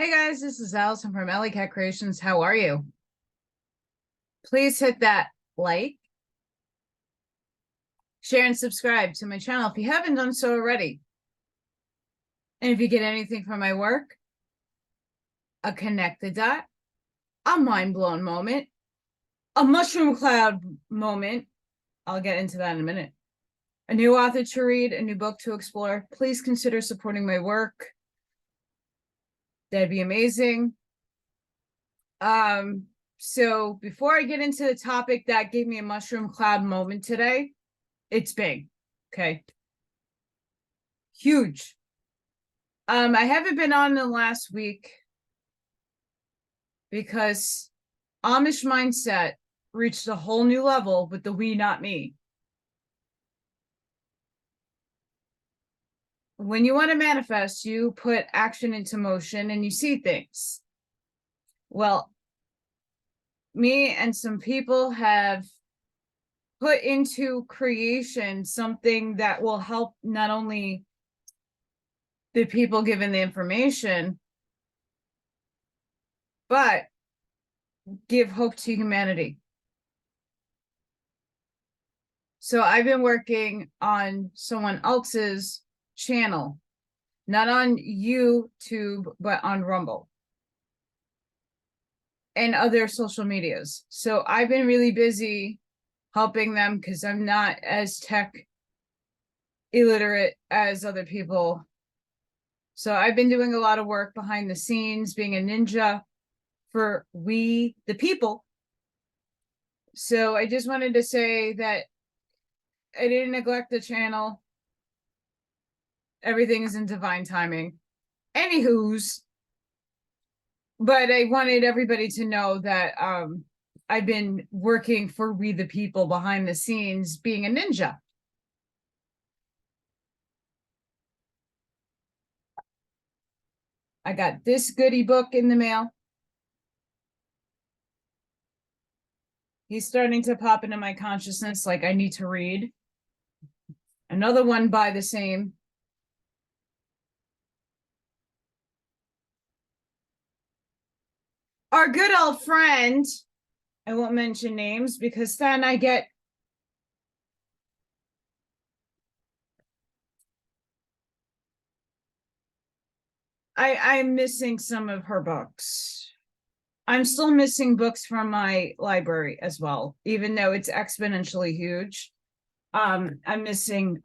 Hey guys, this is Allison from Alley Cat Creations. How are you? Please hit that like, share, and subscribe to my channel if you haven't done so already. And if you get anything from my work, a connect the dot, a mind blown moment, a mushroom cloud moment, I'll get into that in a minute, a new author to read, a new book to explore, please consider supporting my work. That'd be amazing. So before I get into the topic that gave me a mushroom cloud moment today, it's big. Okay. Huge. I haven't been on the last week because Amish mindset reached a whole new level with the we, not me. When you want to manifest, you put action into motion and you see things. Well, me and some people have put into creation something that will help not only the people given the information, but give hope to humanity. So I've been working on someone else's channel, not on YouTube, but on Rumble and other social medias. So I've been really busy helping them because I'm not as tech illiterate as other people. So I've been doing a lot of work behind the scenes, being a ninja for we, the people. So I just wanted to say that I didn't neglect the channel. Everything is in divine timing. Anywho's, but I wanted everybody to know that I've been working for we the people behind the scenes, being a ninja. I got this goodie book in the mail. He's starting to pop into my consciousness like I need to read. Another one by the same. Our good old friend, I won't mention names because then I'm missing some of her books. I'm still missing books from my library as well, even though it's exponentially huge. I'm missing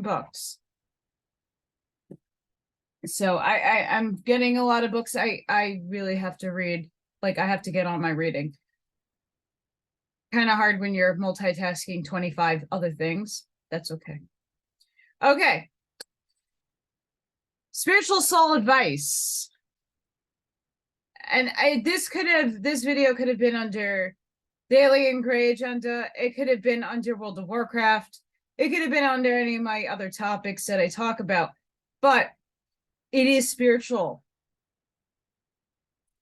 books. So I'm getting a lot of books I really have to read. Like I have to get on my reading. Kind of hard when you're multitasking 25 other things. That's okay. Okay. Spiritual soul advice. And this video could have been under Daily and Gray Agenda. It could have been under World of Warcraft. It could have been under any of my other topics that I talk about. But it is spiritual.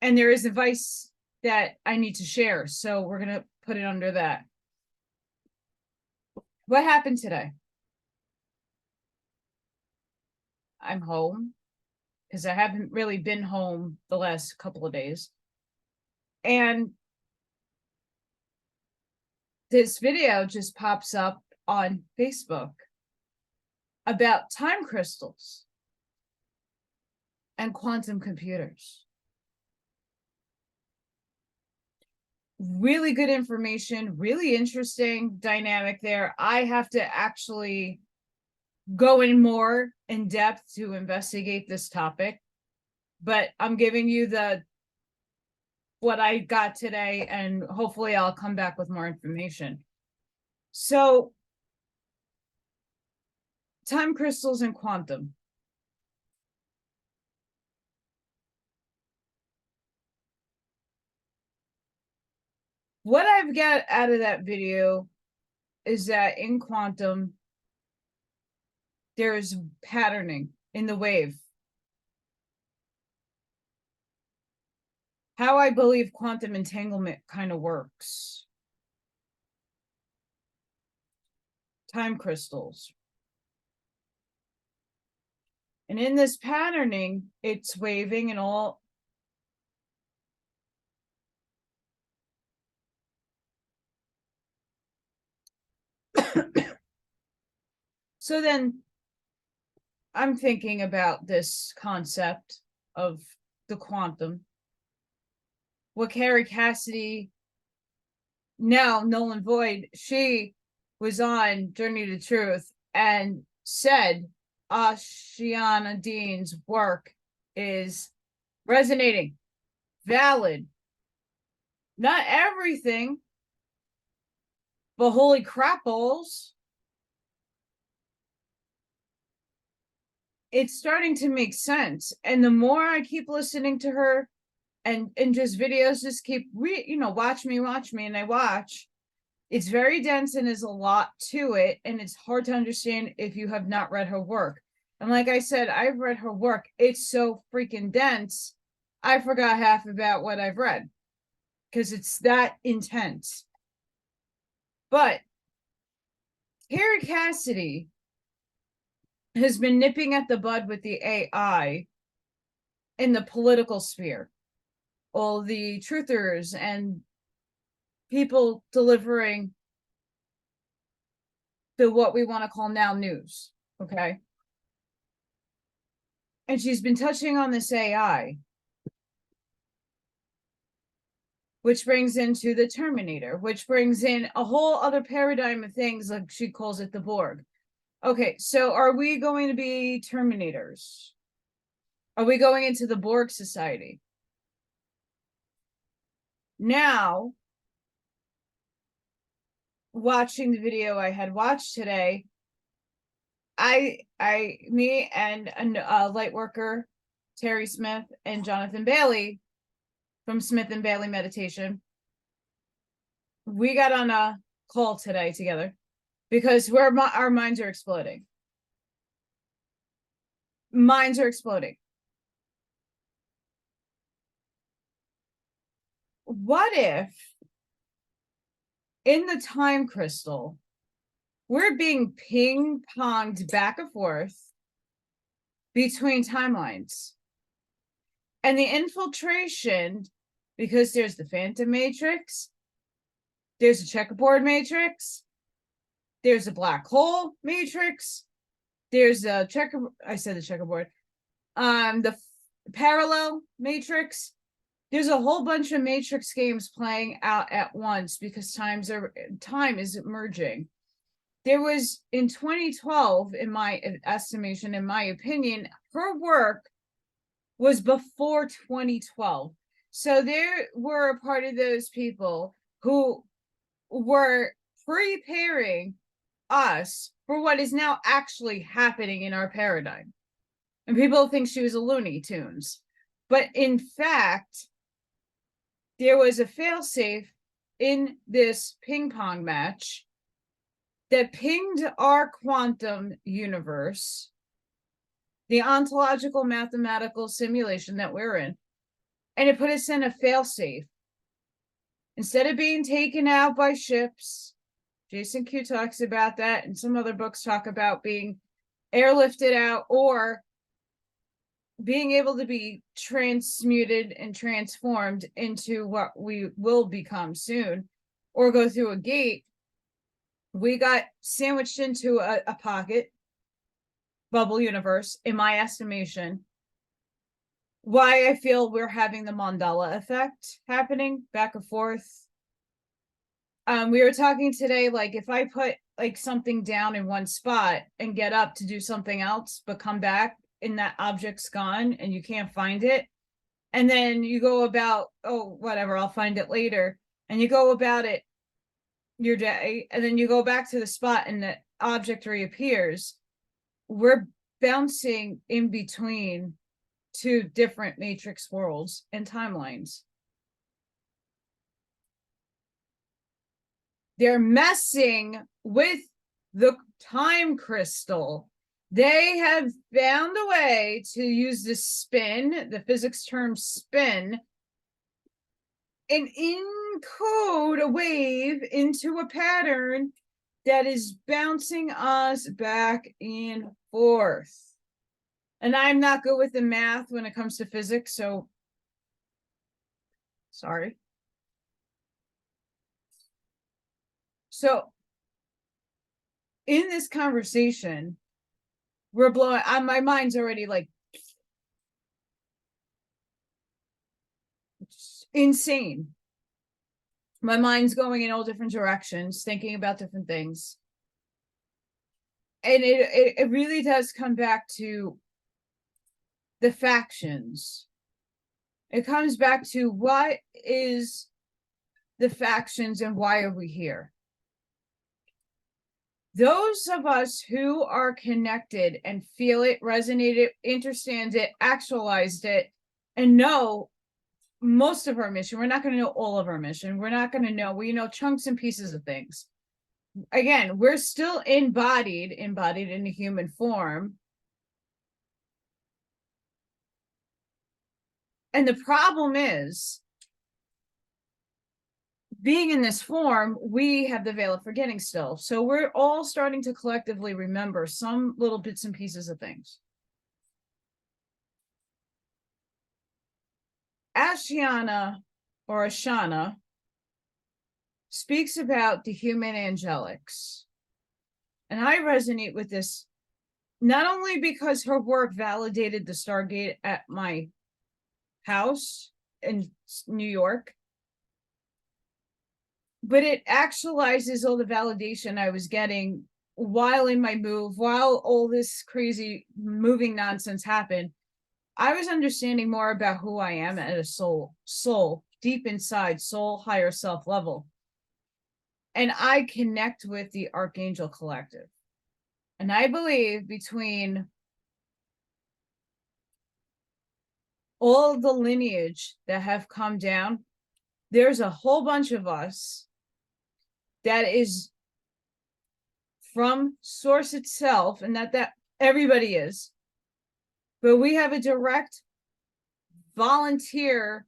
And there is advice that I need to share. So we're going to put it under that. What happened today? I'm home because I haven't really been home the last couple of days. And this video just pops up on Facebook about time crystals and quantum computers. Really good information, really interesting dynamic there. I have to actually go in more in depth to investigate this topic, but I'm giving you what I got today, and hopefully I'll come back with more information. So, time crystals and quantum. What I've got out of that video is that in quantum, there's patterning in the wave. How I believe quantum entanglement kind of works. Time crystals. And in this patterning, it's waving and all So then I'm thinking about this concept of the quantum. What Kerry Cassidy, now null and void, she was on Journey to Truth and said Ashayna Deane's work is resonating, valid. Not everything, but holy crap balls. It's starting to make sense. And the more I keep listening to her and just videos, just keep watch me, and I watch. It's very dense and there's a lot to it, and it's hard to understand if you have not read her work. And like I said, I've read her work. It's so freaking dense. I forgot half about what I've read because it's that intense. But Kerry Cassidy has been nipping at the bud with the AI in the political sphere. All the truthers and people delivering the what we want to call now news. Okay. And she's been touching on this AI, which brings into the Terminator, which brings in a whole other paradigm of things, like she calls it the Borg. Okay, so are we going to be Terminators? Are we going into the Borg society? Now, watching the video I had watched today, me and a light worker, Terry Smith, and Jonathan Bailey from Smith and Bailey Meditation, we got on a call today together because our minds are exploding. Minds are exploding. What if in the time crystal, we're being ping-ponged back and forth between timelines? And the infiltration, because there's the Phantom Matrix, there's a checkerboard matrix, there's a black hole matrix, there's a checkerboard, the parallel matrix. There's a whole bunch of matrix games playing out at once because time is merging. There was in 2012, in my estimation, in my opinion, her work was before 2012. So there were a part of those people who were preparing us for what is now actually happening in our paradigm. And people think she was a Looney Tunes. But in fact, there was a failsafe in this ping pong match that pinged our quantum universe, the ontological mathematical simulation that we're in, and it put us in a failsafe. Instead of being taken out by ships, Jason Q talks about that, and some other books talk about being airlifted out or being able to be transmuted and transformed into what we will become soon, or go through a gate. We got sandwiched into a pocket bubble universe, in my estimation. Why I feel we're having the Mandela effect happening back and forth. We were talking today, like if I put like something down in one spot and get up to do something else, but come back and that object's gone and you can't find it. And then you go about, oh, whatever, I'll find it later. And you go about it your day, and then you go back to the spot and the object reappears. We're bouncing in between two different matrix worlds and timelines. They're messing with the time crystal. They have found a way to use the spin, the physics term spin, and encode a wave into a pattern that is bouncing us back and forth. And I'm not good with the math when it comes to physics, so sorry. So in this conversation, we're blowing, my mind's already like insane. My mind's going in all different directions, thinking about different things. And it really does come back to the factions. It comes back to what is the factions and why are we here? Those of us who are connected and feel it, resonate it, understand it, actualized it, and know most of our mission. We're not going to know all of our mission. We're not going to know, we know chunks and pieces of things. Again, we're still embodied in a human form. And the problem is, being in this form, we have the veil of forgetting still. So we're all starting to collectively remember some little bits and pieces of things. Ashayana or Ashayna speaks about the human angelics. And I resonate with this, not only because her work validated the Stargate at my house in New York, but it actualizes all the validation I was getting while in my move, while all this crazy moving nonsense happened. I was understanding more about who I am at a soul, deep inside, soul, higher self level. And I connect with the Archangel Collective. And I believe between all the lineage that have come down, there's a whole bunch of us that is from source itself, and that everybody is, but we have a direct volunteer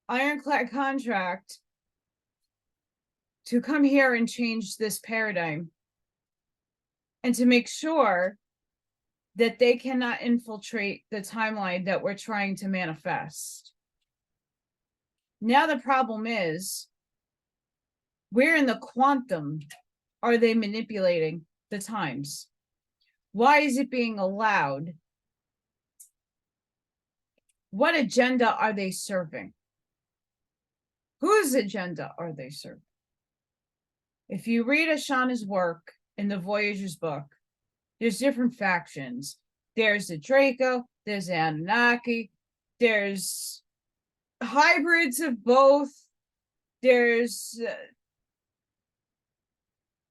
ironclad contract to come here and change this paradigm and to make sure that they cannot infiltrate the timeline that we're trying to manifest. Now the problem is, where in the quantum are they manipulating the times? Why is it being allowed? What agenda are they serving? Whose agenda are they serving? If you read Ashayna's work in the Voyager's book, there's different factions. There's the Draco, there's the Anunnaki, there's hybrids of both, there's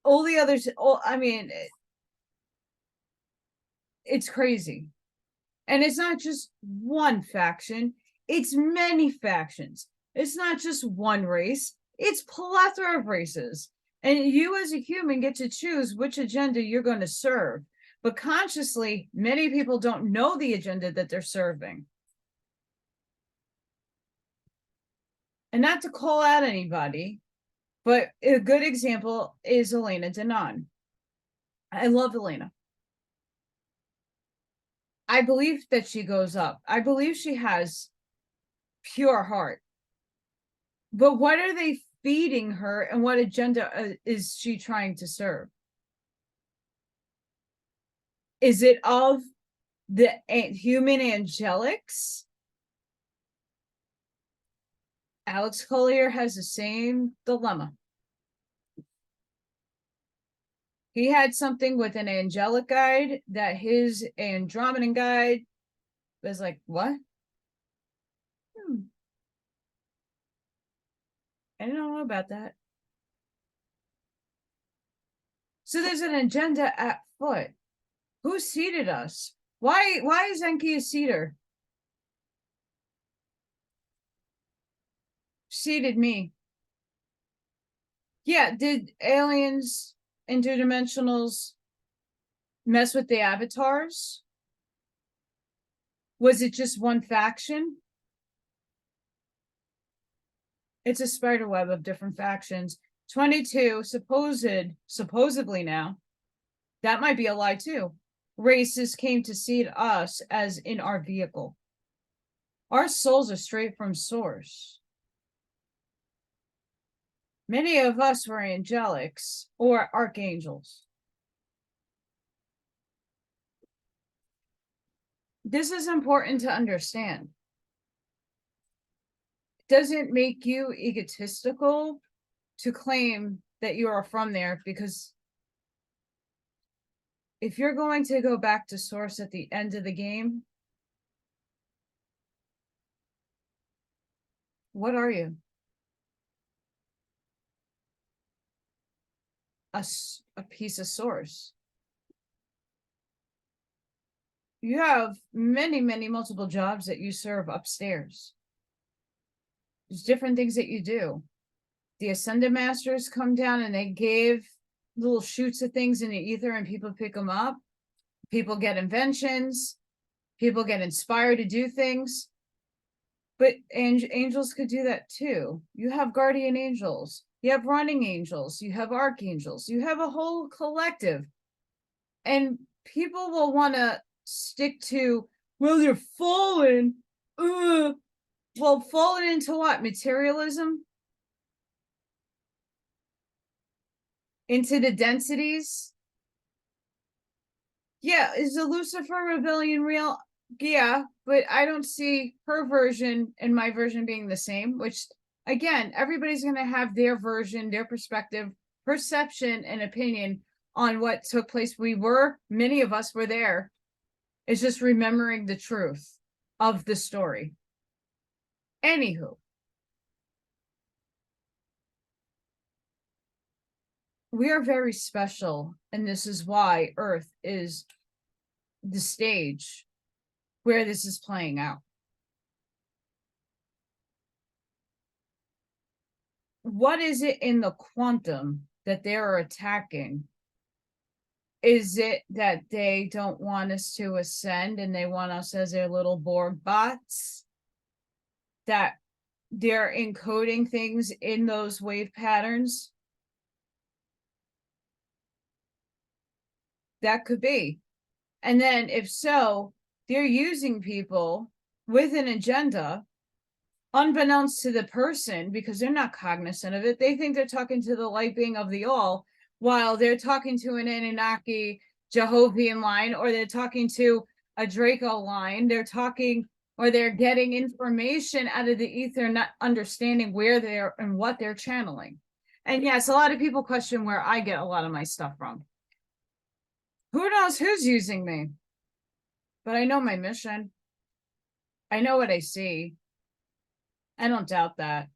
all the others. It's crazy. And it's not just one faction, it's many factions. It's not just one race, it's plethora of races. And you as a human get to choose which agenda you're going to serve. But consciously, many people don't know the agenda that they're serving. And not to call out anybody, but a good example is Ashayna Deane. I love Elena. I believe that she goes up. I believe she has pure heart. But what are they feeding her, and what agenda is she trying to serve? Is it of the human angelics? Alex Collier has the same dilemma. He had something with an angelic guide that his Andromedan guide was like, what? I don't know about that. So there's an agenda at foot. Who seated us? Why is Enki a seater? Seated me. Yeah, did aliens, interdimensionals mess with the avatars? Was it just one faction? It's a spider web of different factions. 22 supposedly now, that might be a lie too. Races came to seed us as in our vehicle. Our souls are straight from source. Many of us were angelics or archangels. this is important to understand. Does it make you egotistical to claim that you are from there? Because if you're going to go back to source at the end of the game, what are you? A piece of source. You have many, many multiple jobs that you serve upstairs. There's different things that you do. The Ascended Masters come down and they gave little shoots of things in the ether and people pick them up. People get inventions. People get inspired to do things. But angels could do that too. You have guardian angels. You have running angels. You have archangels. You have a whole collective. And people will want to stick to, well, they're fallen. Well, fallen into what? Materialism? Into the densities? Yeah, is the Lucifer rebellion real? Yeah, but I don't see her version and my version being the same, which again, everybody's going to have their version, their perspective, perception, and opinion on what took place. Many of us were there. It's just remembering the truth of the story. Anywho, we are very special, and this is why Earth is the stage where this is playing out. What is it in the quantum that they are attacking? Is it that they don't want us to ascend and they want us as their little Borg bots? That they're encoding things in those wave patterns? That could be. And then if so, they're using people with an agenda unbeknownst to the person, because they're not cognizant of it. They think they're talking to the light being of the all, while they're talking to an Anunnaki Jehovian line, or they're talking to a Draco line. They're talking, or they're getting information out of the ether, not understanding where they're and what they're channeling. And yes, a lot of people question where I get a lot of my stuff from. Who knows who's using me? But I know my mission. I know what I see. I don't doubt that.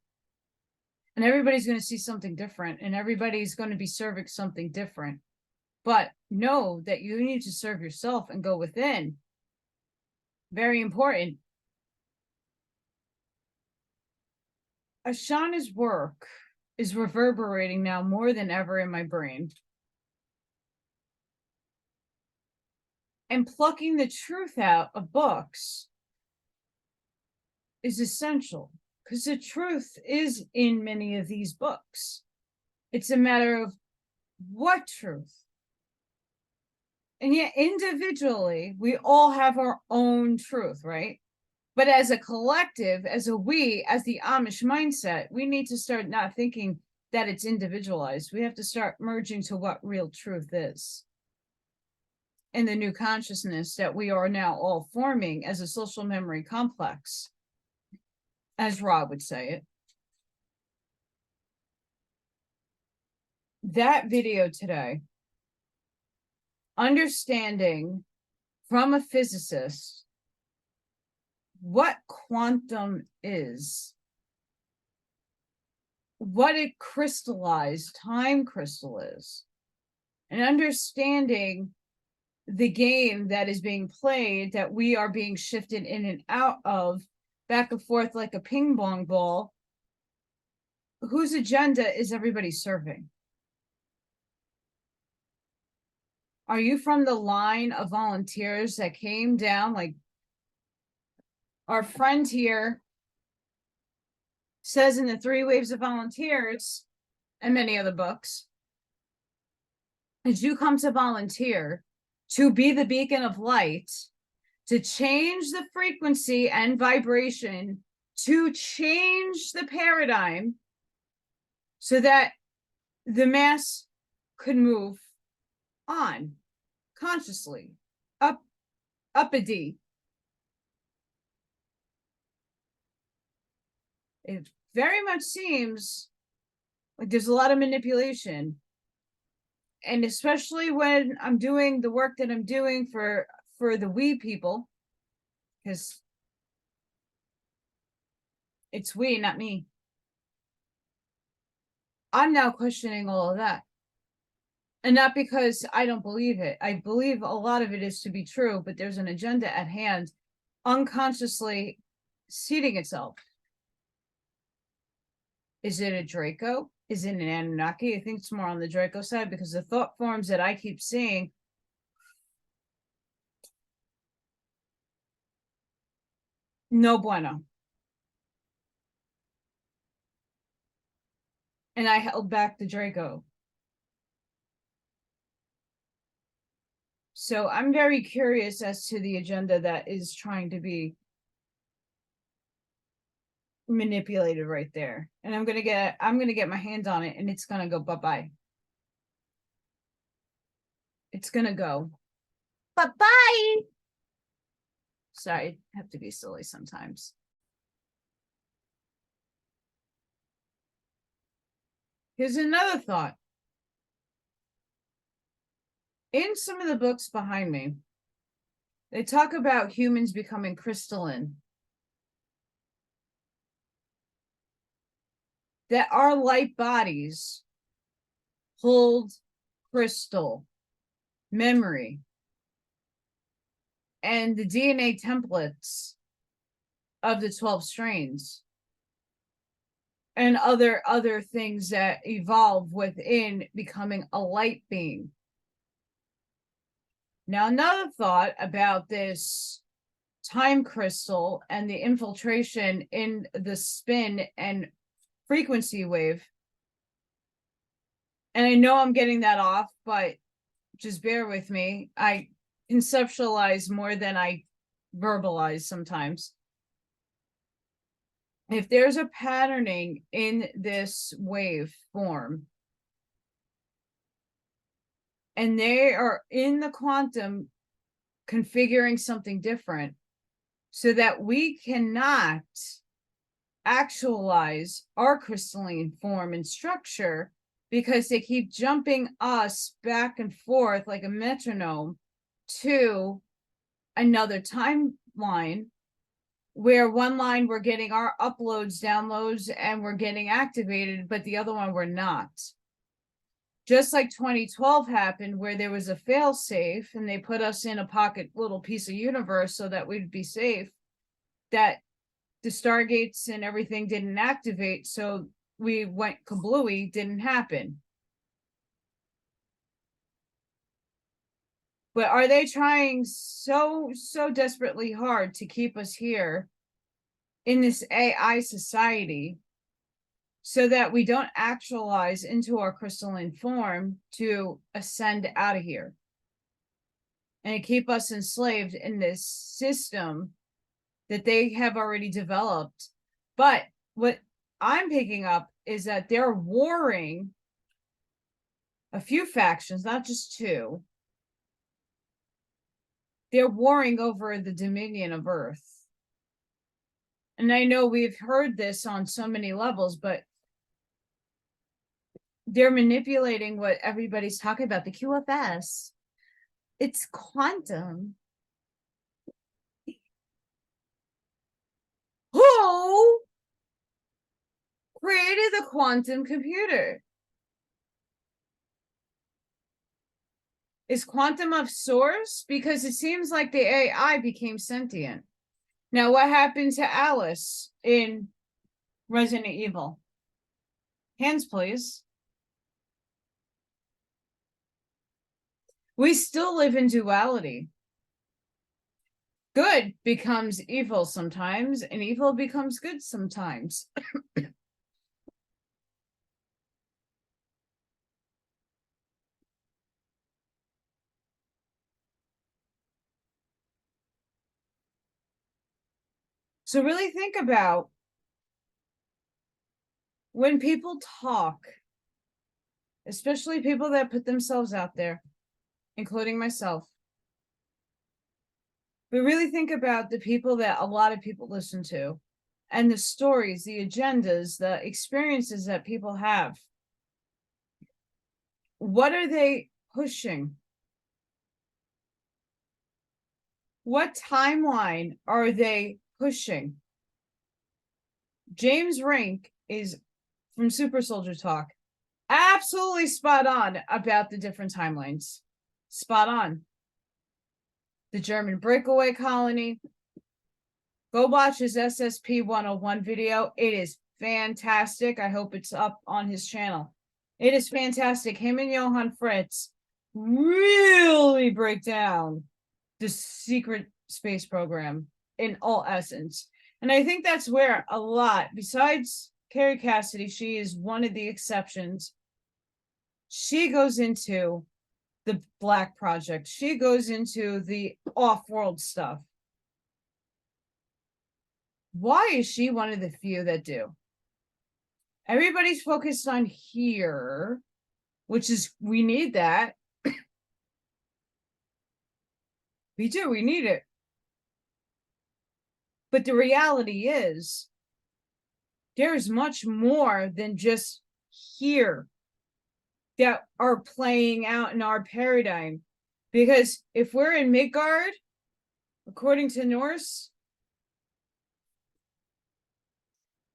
And everybody's going to see something different, and everybody's going to be serving something different. But know that you need to serve yourself and go within. Very important. Ashayna's work is reverberating now more than ever in my brain. And plucking the truth out of books is essential, because the truth is in many of these books. It's a matter of what truth. And yet individually, we all have our own truth, right? But as a collective, as the Amish mindset, we need to start not thinking that it's individualized. We have to start merging to what real truth is. In the new consciousness that we are now all forming as a social memory complex, as Rob would say it. That video today, understanding from a physicist what quantum is, what a crystallized time crystal is, and understanding the game that is being played, that we are being shifted in and out of, back and forth like a ping pong ball. Whose agenda is everybody serving? Are you from the line of volunteers that came down, like our friend here says in the 3 Waves of Volunteers and many other books? Did you come to volunteer to be the beacon of light, to change the frequency and vibration, to change the paradigm so that the mass could move on consciously, up a D, It very much seems like there's a lot of manipulation. And especially when I'm doing the work that I'm doing for the we people, because it's we, not me. I'm now questioning all of that. And not because I don't believe it. I believe a lot of it is to be true, but there's an agenda at hand unconsciously seeding itself. Is it a Draco? Is it an Anunnaki? I think it's more on the Draco side, because the thought forms that I keep seeing no bueno. And I held back the Draco. So I'm very curious as to the agenda that is trying to be manipulated right there. And I'm gonna get my hands on it, and it's gonna go bye-bye. It's gonna go bye-bye. Sorry, I have to be silly sometimes. Here's another thought. In some of the books behind me, they talk about humans becoming crystalline. That our light bodies hold crystal memory and the DNA templates of the 12 strains and other things that evolve within becoming a light being. Now, another thought about this time crystal and the infiltration in the spin and frequency wave. And I know I'm getting that off, but just bear with me. I conceptualize more than I verbalize sometimes. If there's a patterning in this wave form, and they are in the quantum configuring something different, so that we cannot actualize our crystalline form and structure, because they keep jumping us back and forth like a metronome to another timeline, where one line we're getting our uploads, downloads, and we're getting activated, but the other one we're not. Just like 2012 happened, where there was a fail safe and they put us in a pocket little piece of universe so that we'd be safe, that the stargates and everything didn't activate, so we went kablooey, didn't happen. But are they trying so desperately hard to keep us here in this AI society, so that we don't actualize into our crystalline form to ascend out of here and keep us enslaved in this system that they have already developed? But what I'm picking up is that they're warring a few factions, not just two. They're warring over the dominion of Earth. And I know we've heard this on so many levels, but they're manipulating what everybody's talking about, the QFS. It's quantum. Who created the quantum computer? Is quantum of source? Because it seems like the AI became sentient. Now, what happened to Alice in Resident Evil? Hands, please. We still live in duality. Good becomes evil sometimes, and evil becomes good sometimes. So really think about when people talk, especially people that put themselves out there, including myself. But really think about the people that a lot of people listen to and the stories, the agendas, the experiences that people have. What are they pushing? What timeline are they pushing? James Rink is from Super Soldier Talk. Absolutely spot on about the different timelines. Spot on. The German breakaway colony. Go watch his SSP 101 video. It is fantastic. I hope it's up on his channel. It is fantastic. Him and Johann Fritz really break down the secret space program in all essence. And I think that's where a lot, besides Kerry Cassidy, she is one of the exceptions. She goes into the Black Project. She goes into the off-world stuff. Why is she one of the few that do? Everybody's focused on here, which is, we need that. We do, we need it. But the reality is, there's much more than just here that are playing out in our paradigm. Because if we're in Midgard, according to Norse,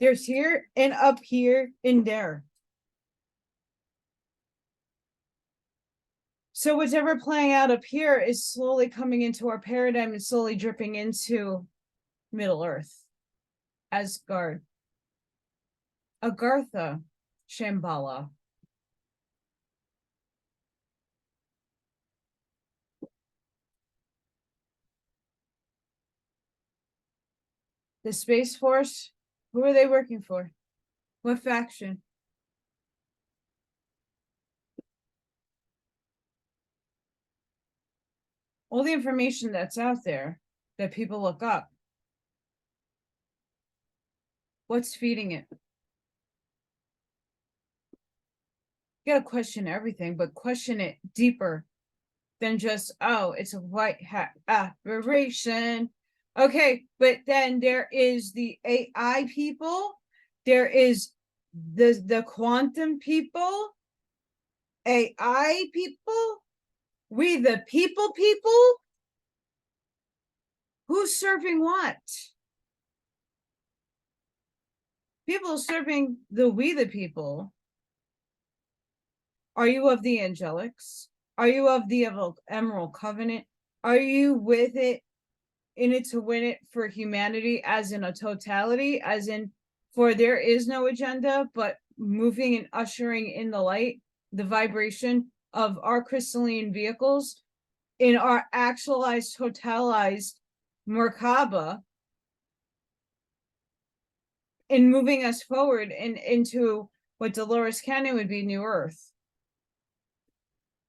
there's here and up here and there. So whatever playing out up here is slowly coming into our paradigm and slowly dripping into Middle Earth, Asgard, Agartha, Shambhala. The Space Force, who are they working for? What faction? All the information that's out there that people look up. What's feeding it? You gotta question everything, but question it deeper than just, oh, it's a white hat aberration. Okay, but then there is the AI people, there is the quantum people, AI people, we the people. Who's serving what? People serving the we the people. Are you of the angelics? Are you of the Emerald Covenant? Are you with it, in it to win it for humanity, as in a totality, as in for there is no agenda, but moving and ushering in the light, the vibration of our crystalline vehicles in our actualized, totalized Merkaba, in moving us forward into what Dolores Cannon would be New Earth.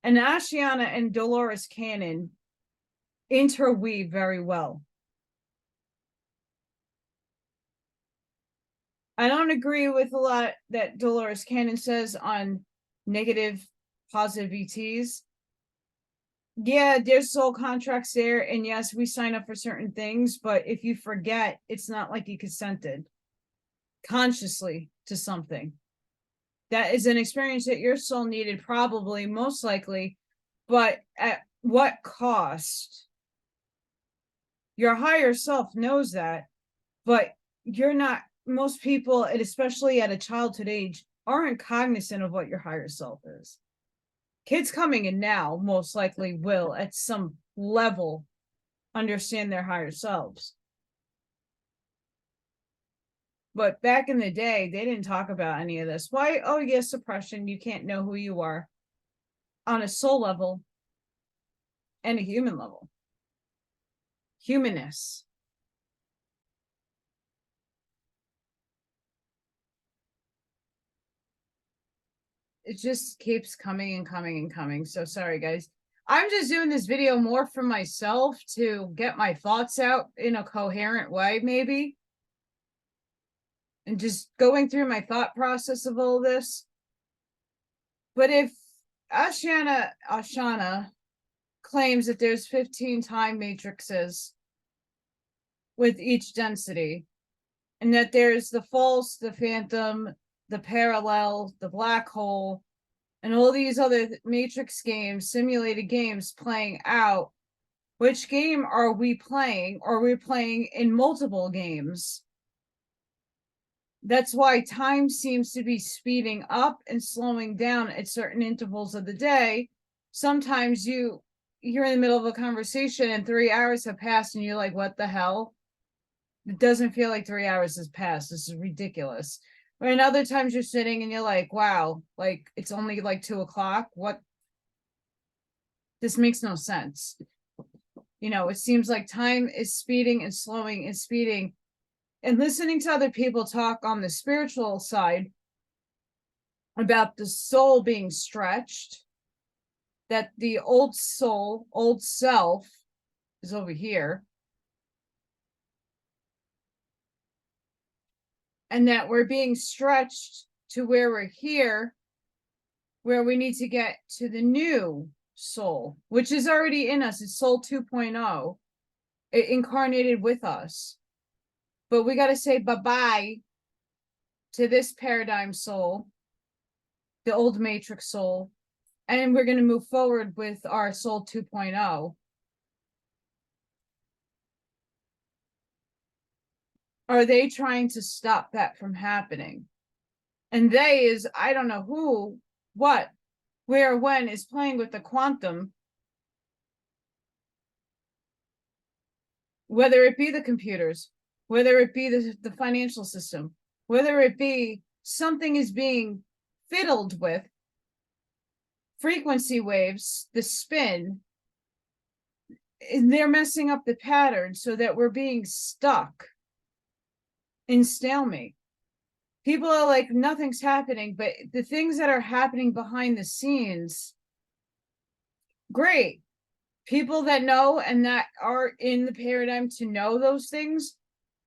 And Ashayana and Dolores Cannon interweave very well. I don't agree with a lot that Dolores Cannon says on negative, positive ETs. Yeah, there's soul contracts there, and yes, we sign up for certain things, but if you forget, it's not like you consented consciously to something. That is an experience that your soul needed, probably, most likely, but at what cost? Your higher self knows that, but you're not, most people, and especially at a childhood age, aren't cognizant of what your higher self is. Kids coming in now most likely will, at some level, understand their higher selves. But back in the day, they didn't talk about any of this. Why? Oh, yes, suppression. You can't know who you are on a soul level and a human level. Humanness. It just keeps coming and coming and coming. So sorry, guys. I'm just doing this video more for myself to get my thoughts out in a coherent way, maybe. And just going through my thought process of all this. But if Ashayana claims that there's 15 time matrices with each density, and that there's the false, the phantom, the parallel, the black hole, and all these other matrix games, simulated games playing out. Which game are we playing? Are we playing in multiple games? That's why time seems to be speeding up and slowing down at certain intervals of the day. Sometimes you're in the middle of a conversation and 3 hours have passed and you're like, what the hell? It doesn't feel like 3 hours has passed. This is ridiculous. And other times you're sitting and you're like, wow, like it's only like 2:00. What? This makes no sense. It seems like time is speeding and slowing and speeding. And listening to other people talk on the spiritual side about the soul being stretched, that the old soul, old self is over here, and that we're being stretched to where we're here, where we need to get to the new soul, which is already in us. It's soul 2.0, it incarnated with us. But we got to say bye-bye to this paradigm soul, the old matrix soul, and we're going to move forward with our soul 2.0. Are they trying to stop that from happening? And they is, I don't know who, what, where, when, is playing with the quantum, whether it be the computers, whether it be the financial system, whether it be something is being fiddled with, frequency waves, the spin, and they're messing up the pattern so that we're being stuck in stalemate. People are like, nothing's happening, but the things that are happening behind the scenes, great. People that know and that are in the paradigm to know those things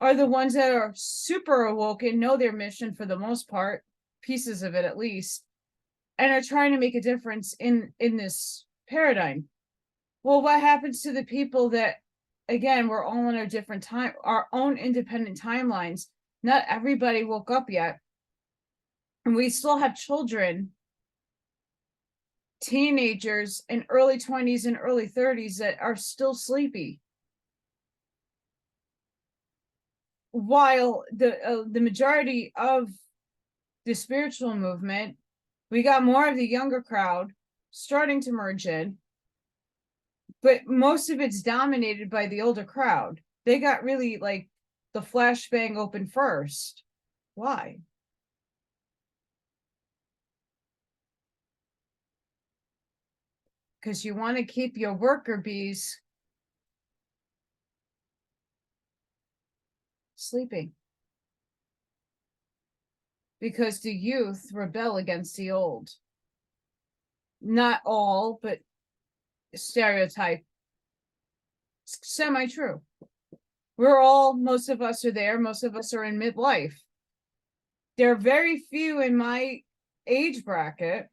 are the ones that are super awoken, know their mission for the most part, pieces of it at least, and are trying to make a difference in this paradigm. Well, what happens to the people that, again, we're all in our different time, our own independent timelines? Not everybody woke up yet. And we still have children, teenagers in early 20s and early 30s that are still sleepy. While the majority of the spiritual movement, we got more of the younger crowd starting to merge in, but most of it's dominated by the older crowd. They got really like the flashbang open first. Why? Because you want to keep your worker bees sleeping. Because the youth rebel against the old. Not all, but stereotype. Semi-true. Most of us are there. Most of us are in midlife. There are very few in my age bracket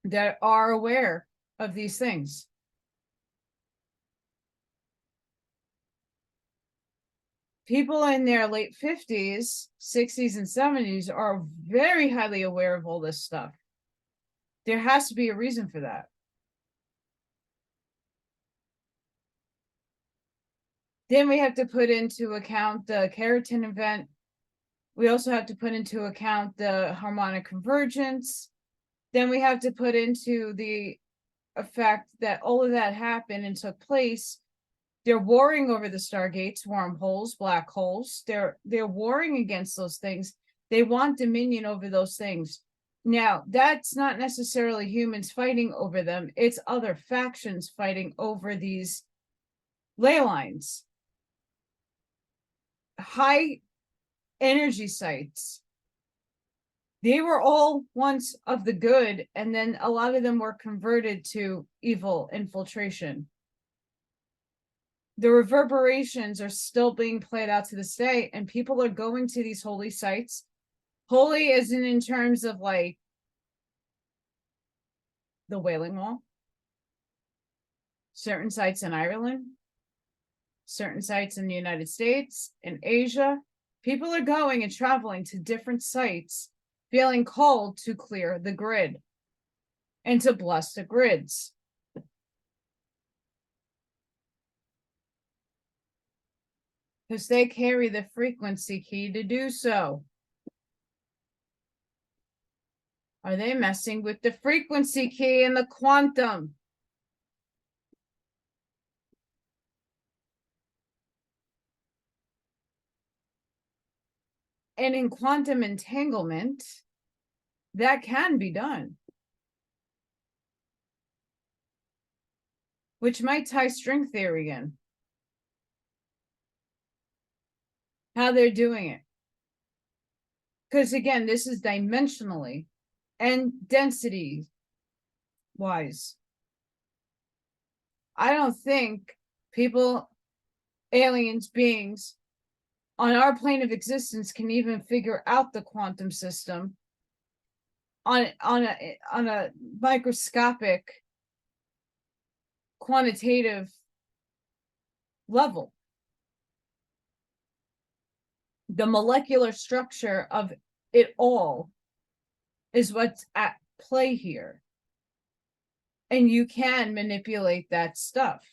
that are aware of these things. People in their late 50s, 60s, and 70s are very highly aware of all this stuff. There has to be a reason for that. Then we have to put into account the keratin event. We also have to put into account the harmonic convergence. Then we have to put into the effect that all of that happened and took place. They're warring over the stargates, wormholes, black holes. They're warring against those things. They want dominion over those things. Now, that's not necessarily humans fighting over them. It's other factions fighting over these ley lines. High energy sites. They were all once of the good, and then a lot of them were converted to evil infiltration. The reverberations are still being played out to this day, and people are going to these holy sites. Holy as in terms of like the Wailing Wall, certain sites in Ireland, certain sites in the United States, in Asia, People are going and traveling to different sites, feeling called to clear the grid and to bless the grids. Because they carry the frequency key to do so. Are they messing with the frequency key in the quantum? And in quantum entanglement, that can be done. Which might tie string theory in. How they're doing it. Because again, this is dimensionally and density wise. I don't think people, aliens, beings on our plane of existence can even figure out the quantum system on a microscopic quantitative level. The molecular structure of it all is what's at play here. And you can manipulate that stuff.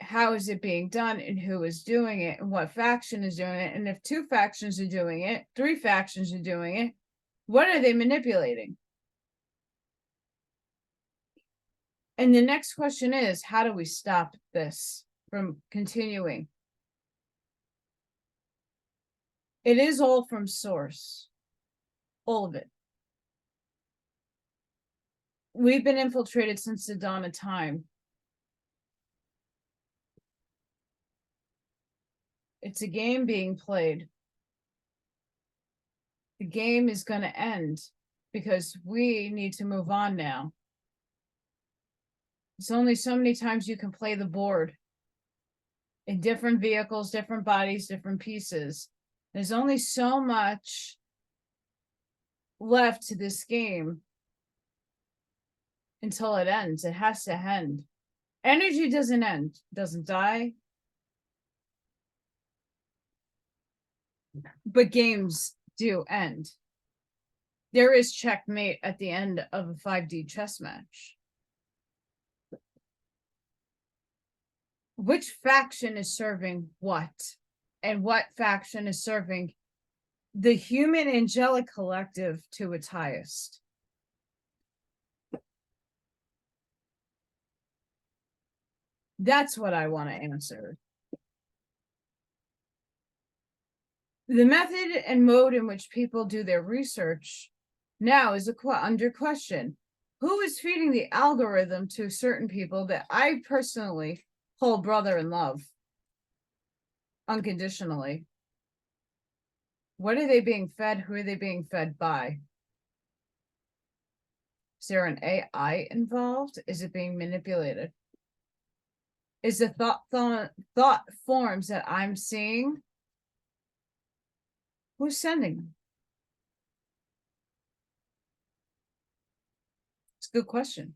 How is it being done and who is doing it and what faction is doing it? And if 2 factions are doing it, 3 factions are doing it, what are they manipulating? And the next question is, how do we stop this from continuing? It is all from source. All of it. We've been infiltrated since the dawn of time. It's a game being played. The game is going to end because we need to move on now. There's only so many times you can play the board in different vehicles, different bodies, different pieces. There's only so much left to this game until it ends. It has to end. Energy doesn't end, doesn't die. But games do end. There is checkmate at the end of a 5D chess match. Which faction is serving what? And what faction is serving the human angelic collective to its highest? That's what I want to answer. The method and mode in which people do their research now is under question. Who is feeding the algorithm to certain people that I personally hold brother in love unconditionally? What are they being fed? Who are they being fed by? Is there an AI involved? Is it being manipulated? Is the thought forms that I'm seeing, who's sending them? It's a good question.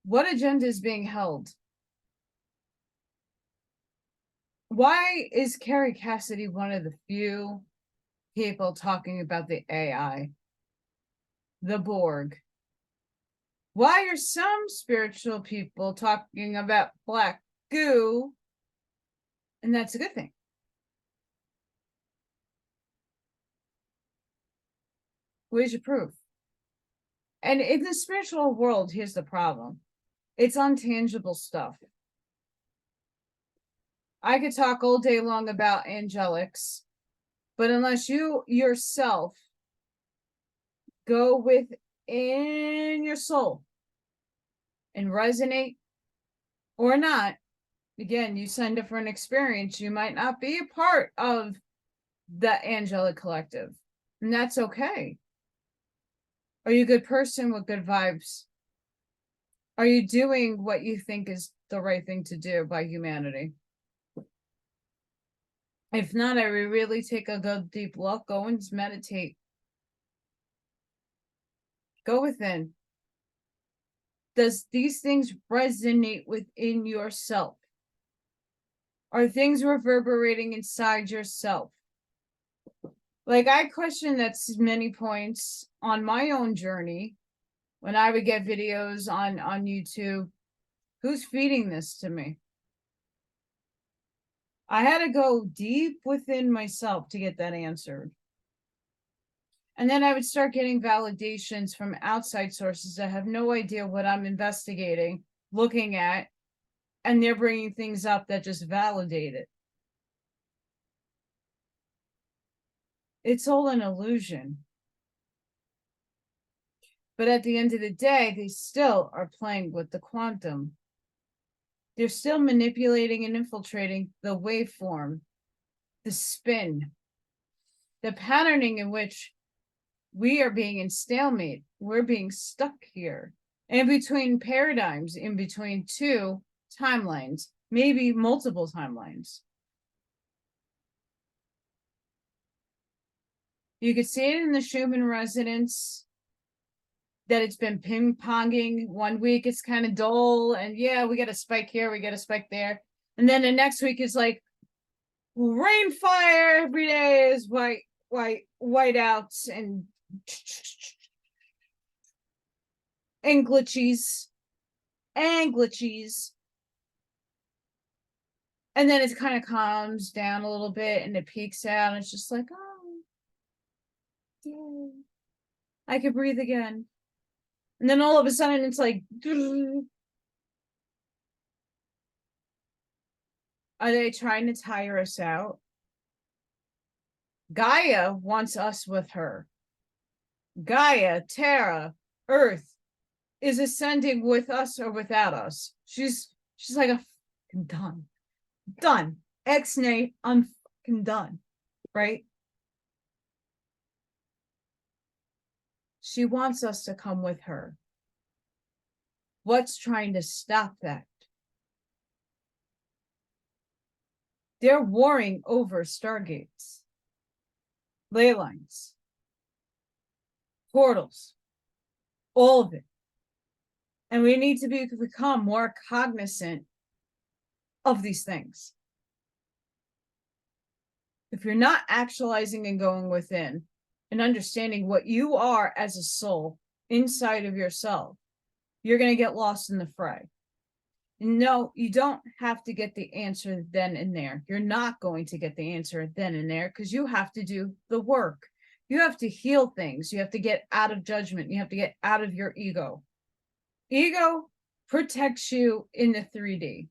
What agenda is being held? Why is Kerry Cassidy one of the few people talking about the AI, the Borg? Why are some spiritual people talking about black goo? And that's a good thing. Where's your proof? And in the spiritual world, here's the problem. It's untangible stuff. I could talk all day long about angelics, but unless you yourself go within your soul and resonate or not, again, you signed up for an experience, you might not be a part of the angelic collective, and that's okay. Are you a good person with good vibes? Are you doing what you think is the right thing to do by humanity? If not, I would really take a good deep look, go and meditate. Go within. Does these things resonate within yourself? Are things reverberating inside yourself? Like, I questioned at many points on my own journey when I would get videos on YouTube. Who's feeding this to me? I had to go deep within myself to get that answered. And then I would start getting validations from outside sources that have no idea what I'm investigating, looking at, and they're bringing things up that just validate it. It's all an illusion. But at the end of the day, they still are playing with the quantum. They're still manipulating and infiltrating the waveform, the spin, the patterning in which we are being in stalemate. We're being stuck here in between paradigms, in between two timelines, maybe multiple timelines. You could see it in the Schumann resonance that it's been ping-ponging. 1 week it's kind of dull, and yeah, we get a spike here, we get a spike there. And then the next week is like rain fire every day is whiteouts and glitchies. And then it kind of calms down a little bit and it peaks out. And it's just like, oh, yeah, I could breathe again. And then all of a sudden it's like, are they trying to tire us out? Gaia wants us with her. Gaia, Terra, Earth is ascending with us or without us. She's like, I'm done. Ex-nay, I'm fucking done, right? She wants us to come with her. What's trying to stop that? They're warring over stargates, ley lines, portals, all of it. And we need to become more cognizant of these things. If you're not actualizing and going within and understanding what you are as a soul inside of yourself, you're going to get lost in the fray. No, you don't have to get the answer then and there. You're not going to get the answer then and there because you have to do the work. You have to heal things. You have to get out of judgment. You have to get out of your ego. Ego protects you in the 3D.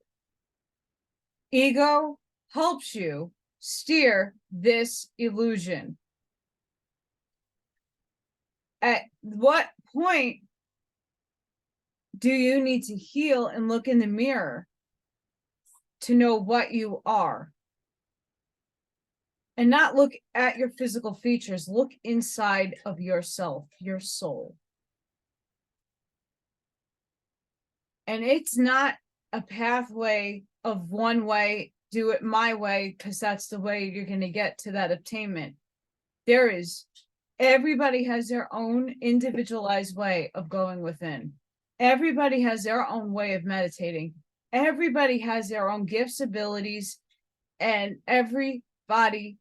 Ego helps you steer this illusion. At what point do you need to heal and look in the mirror to know what you are? And not look at your physical features, look inside of yourself, your soul. And it's not a pathway of one way, do it my way, because that's the way you're going to get to that attainment. Everybody has their own individualized way of going within. Everybody has their own way of meditating. Everybody has their own gifts, abilities, and everybody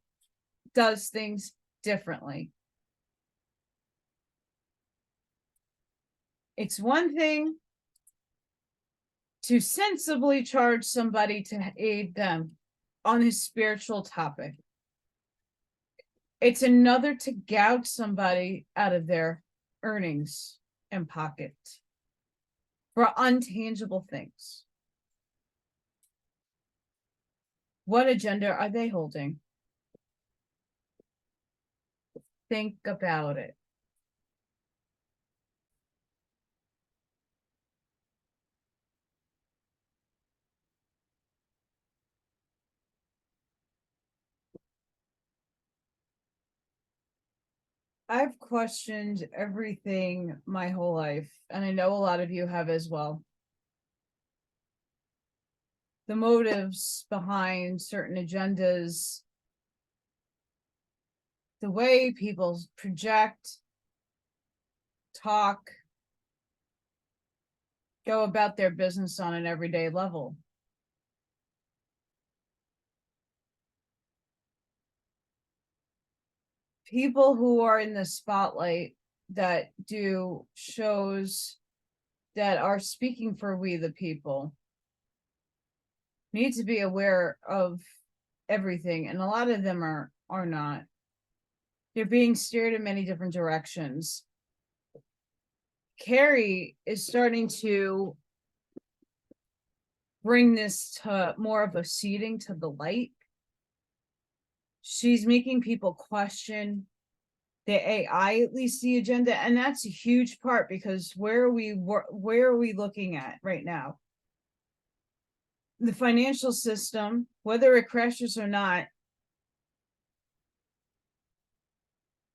does things differently. It's one thing to sensibly charge somebody to aid them on a spiritual topic. It's another to gouge somebody out of their earnings and pocket for untangible things. What agenda are they holding? Think about it. I've questioned everything my whole life, and I know a lot of you have as well. The motives behind certain agendas, the way people project, talk, go about their business on an everyday level. people who are in the spotlight that do shows that are speaking for we the people need to be aware of everything, and a lot of them are not. They're being steered in many different directions. Kerry is starting to bring this to more of a seeding to the light. She's making people question the AI, at least the agenda, and that's a huge part, because where are we looking at right now? The financial system, whether it crashes or not,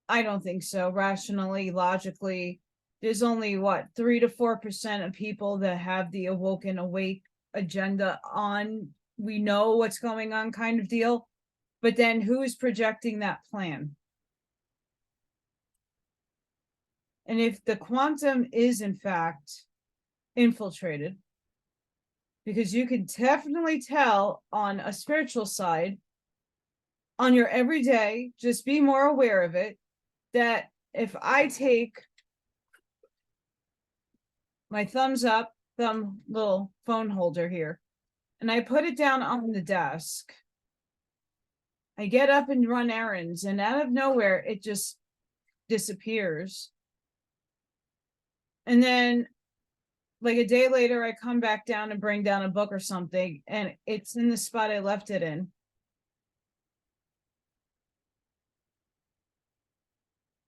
I don't think so. Rationally, logically, there's only what 3 to 4% of people that have the awoken awake agenda on. We know what's going on, kind of deal. But then who is projecting that plan? And if the quantum is in fact infiltrated, because you can definitely tell on a spiritual side, on your everyday, just be more aware of it, that if I take my thumbs up, thumb little phone holder here, and I put it down on the desk, I get up and run errands, and out of nowhere, it just disappears. And then, like a day later, I come back down and bring down a book or something, and it's in the spot I left it in.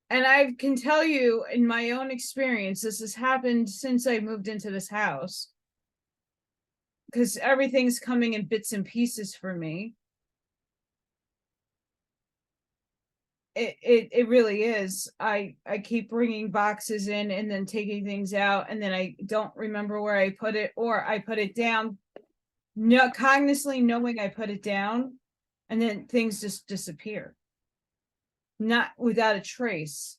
And I can tell you in my own experience, this has happened since I moved into this house, because everything's coming in bits and pieces for me. It really is. I keep bringing boxes in and then taking things out, and then I don't remember where I put it, or I put it down, not cognizantly knowing I put it down, and then things just disappear, not without a trace.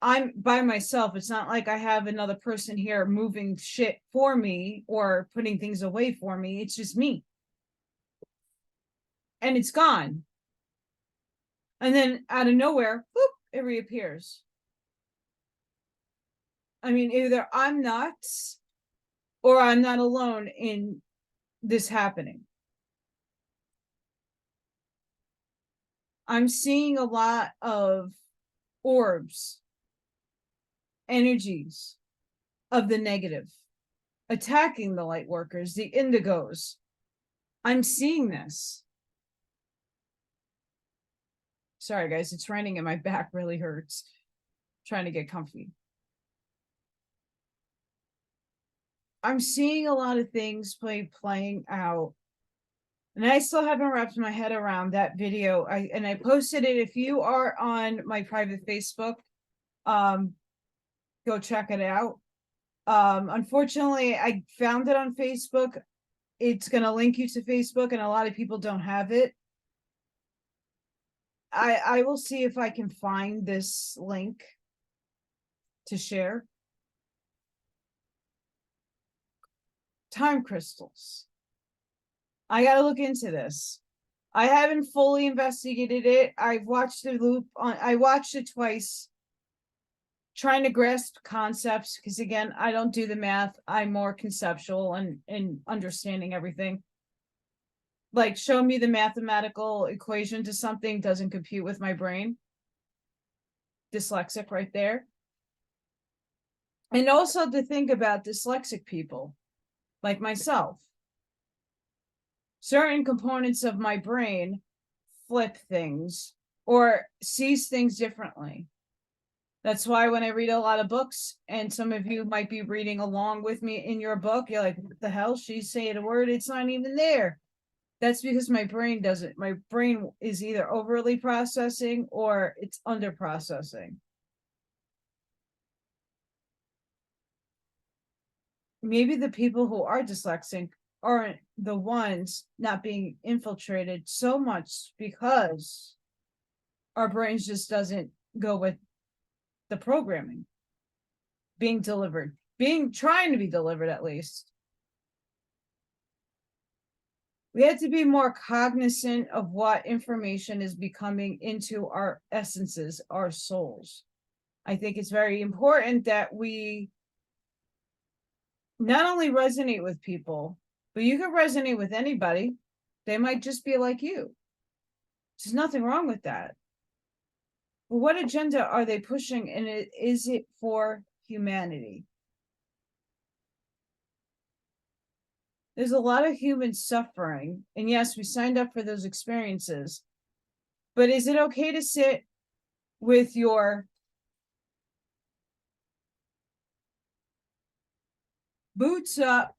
I'm by myself. It's not like I have another person here moving shit for me or putting things away for me. It's just me. And it's gone. And then out of nowhere, whoop, it reappears. I mean, either I'm nuts or I'm not alone in this happening. I'm seeing a lot of orbs, energies of the negative attacking the light workers, the indigos. I'm seeing this. Sorry, guys, it's raining and my back really hurts. Trying to get comfy. I'm seeing a lot of things playing out. And I still haven't wrapped my head around that video. I posted it. If you are on my private Facebook, go check it out. Unfortunately, I found it on Facebook. It's going to link you to Facebook, and a lot of people don't have it. I will see if I can find this link to share. Time crystals. I got to look into this. I haven't fully investigated it. I've watched the loop on, I watched it twice, trying to grasp concepts, because again, I don't do the math. I'm more conceptual and understanding everything. Like, show me the mathematical equation to something, doesn't compute with my brain. Dyslexic right there. And also to think about dyslexic people like myself. Certain components of my brain flip things or sees things differently. That's why when I read a lot of books, and some of you might be reading along with me in your book, you're like, what the hell? She's saying a word, it's not even there. That's because my brain doesn't. My brain is either overly processing or it's under processing. Maybe the people who are dyslexic aren't the ones not being infiltrated so much because our brains just doesn't go with the programming being delivered, trying to be delivered at least. We have to be more cognizant of what information is becoming into our essences, our souls. I think it's very important that we not only resonate with people, but you can resonate with anybody. They might just be like you. There's nothing wrong with that. But what agenda are they pushing, and is it for humanity? There's a lot of human suffering, and yes, we signed up for those experiences, but is it okay to sit with your boots up,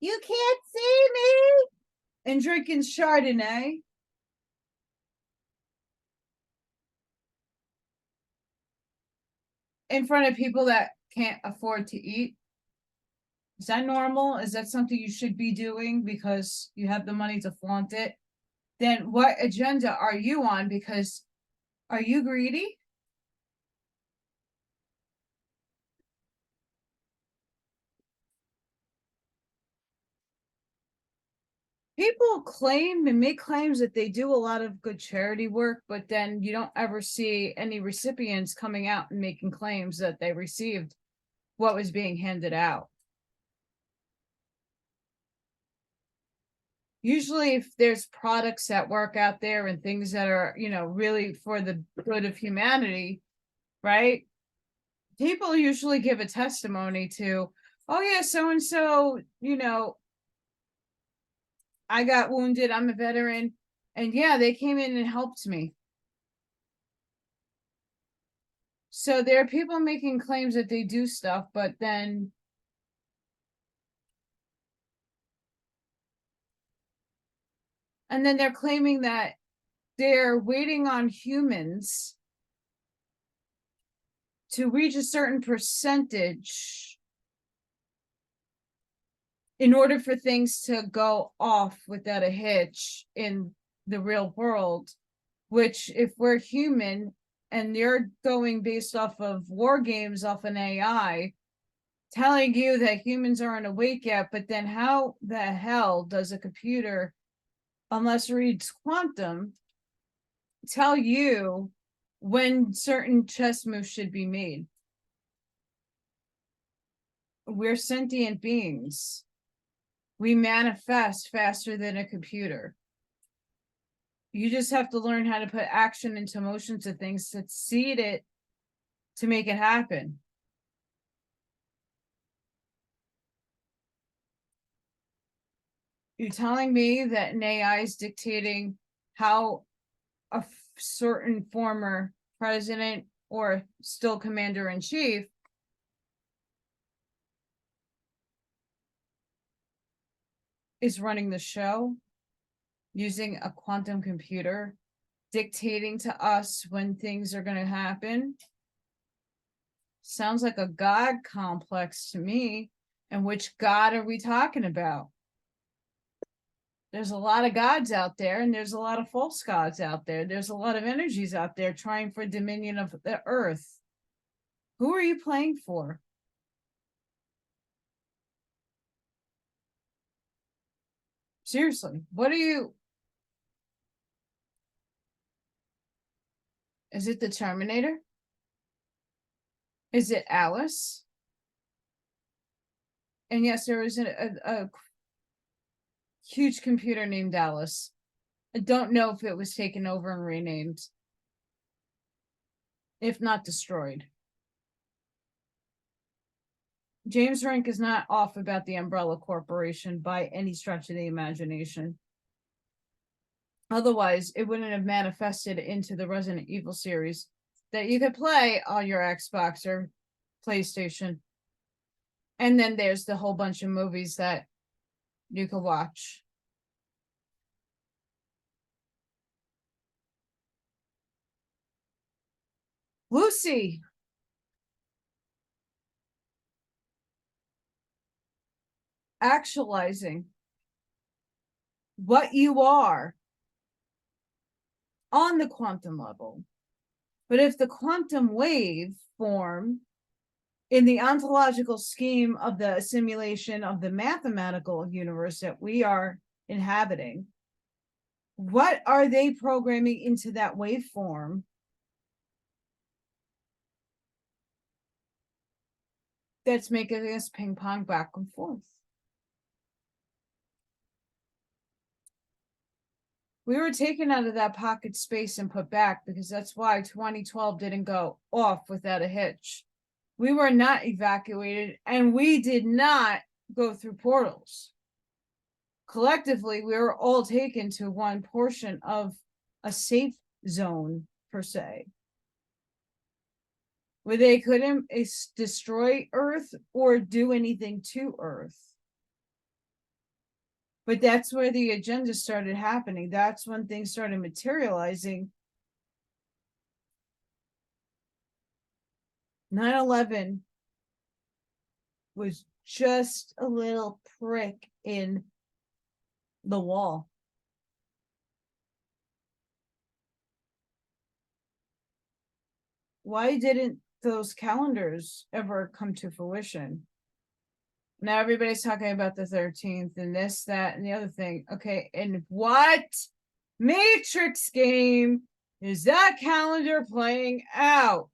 you can't see me, and drinking Chardonnay in front of people that can't afford to eat? Is that normal? Is that something you should be doing because you have the money to flaunt it? Then what agenda are you on? Because are you greedy? People claim and make claims that they do a lot of good charity work, but then you don't ever see any recipients coming out and making claims that they received what was being handed out. Usually if there's products that work out there and things that are, really for the good of humanity, right? People usually give a testimony to, oh yeah, so and so, I got wounded, I'm a veteran, and yeah, they came in and helped me. So there are people making claims that they do stuff, but then they're claiming that they're waiting on humans to reach a certain percentage in order for things to go off without a hitch in the real world, which if we're human and you're going based off of war games off an AI telling you that humans aren't awake yet, but then how the hell does a computer, unless it reads quantum, tell you when certain chess moves should be made? We're sentient beings. We manifest faster than a computer. You just have to learn how to put action into motion to things, to seed it, to make it happen. You're telling me that an AI is dictating how a certain former president or still commander-in-chief is running the show using a quantum computer, dictating to us when things are going to happen? Sounds like a God complex to me. And which God are we talking about? There's a lot of gods out there, and there's a lot of false gods out there. There's a lot of energies out there trying for dominion of the earth. Who are you playing for? Seriously, what are you? Is it the Terminator? Is it Alice? And yes, there is a huge computer named Alice. I don't know if it was taken over and renamed, if not destroyed. James Rink is not off about the Umbrella Corporation by any stretch of the imagination. Otherwise, it wouldn't have manifested into the Resident Evil series that you could play on your Xbox or PlayStation. And then there's the whole bunch of movies that you could watch. Lucy. Actualizing what you are on the quantum level. But if the quantum wave form in the ontological scheme of the assimilation of the mathematical universe that we are inhabiting, what are they programming into that waveform that's making us ping pong back and forth? We were taken out of that pocket space and put back, because that's why 2012 didn't go off without a hitch. We were not evacuated, and we did not go through portals. Collectively, we were all taken to one portion of a safe zone, per se, where they couldn't destroy Earth or do anything to Earth. But that's where the agenda started happening. That's when things started materializing. 9/11 was just a little prick in the wall. Why didn't those calendars ever come to fruition? Now everybody's talking about the 13th and this, that, and the other thing. Okay, and what Matrix game is that calendar playing out?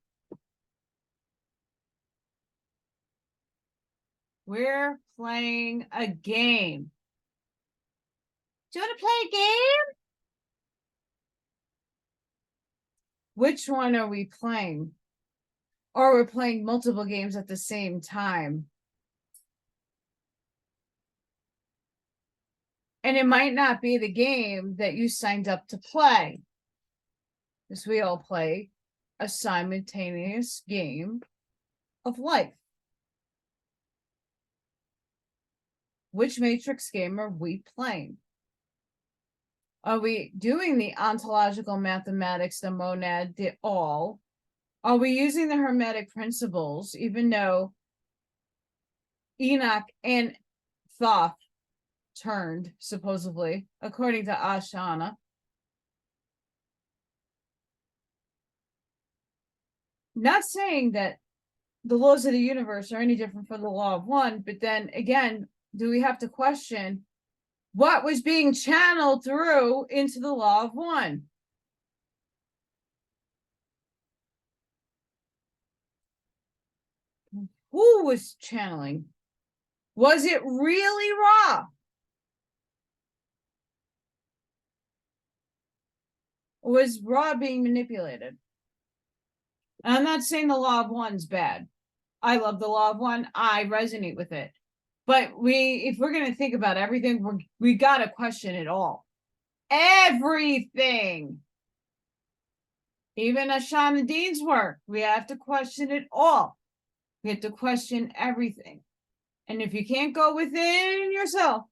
We're playing a game. Do you want to play a game? Which one are we playing? Or we're playing multiple games at the same time. And it might not be the game that you signed up to play, because we all play a simultaneous game of life. Which Matrix game are we playing? Are we doing the ontological mathematics, the monad, the all? Are we using the Hermetic principles, even though Enoch and Thoth turned, supposedly, according to Ashayana? Not saying that the laws of the universe are any different from the law of one, but then again, do we have to question what was being channeled through into the law of one? Who was channeling? Was it really Ra? Or was Ra being manipulated? And I'm not saying the law of one's bad. I love the law of one. I resonate with it. But if we're going to think about everything, we got to question it all. Everything. Even Ashayna Deane's work, we have to question it all. We have to question everything. And if you can't go within yourself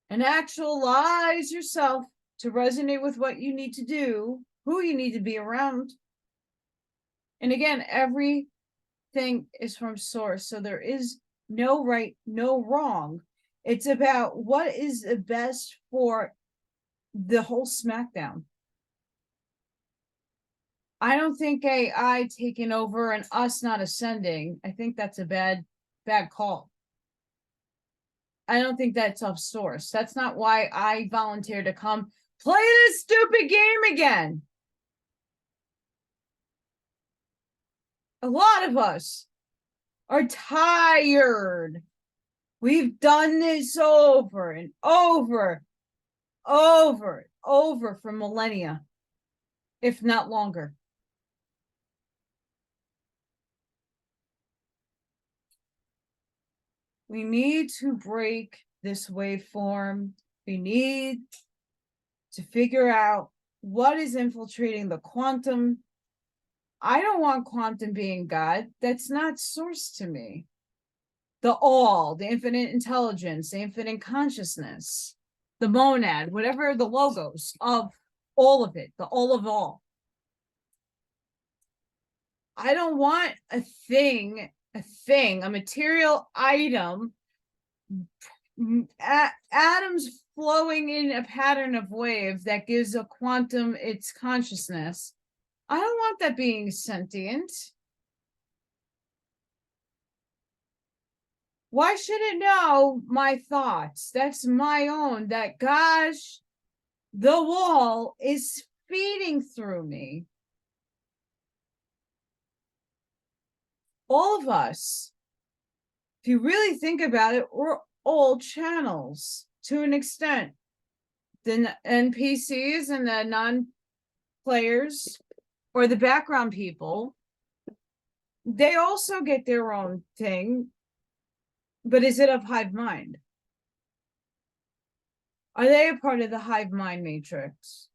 and actualize yourself to resonate with what you need to do, who you need to be around. And again, everything is from source. So there is no right, no wrong. It's about what is the best for the whole SmackDown. I don't think AI taking over and us not ascending. I think that's a bad call. I don't think that's off source. That's not why I volunteered to come play this stupid game again. A lot of us are tired. We've done this over and over for millennia, if not longer. We need to break this waveform. We need to figure out what is infiltrating the quantum. I don't want quantum being God. That's not source to me. The all, the infinite intelligence, the infinite consciousness, the monad, whatever the logos of all of it, the all of all. I don't want a thing, a material item, atoms flowing in a pattern of waves that gives a quantum its consciousness. I don't want that being sentient. Why should it know my thoughts? That's my own. That gosh, the wall is feeding through me. All of us, if you really think about it, we're all channels to an extent. The NPCs and the non-players or the background people, they also get their own thing. But is it of hive mind? Are they a part of the hive mind matrix?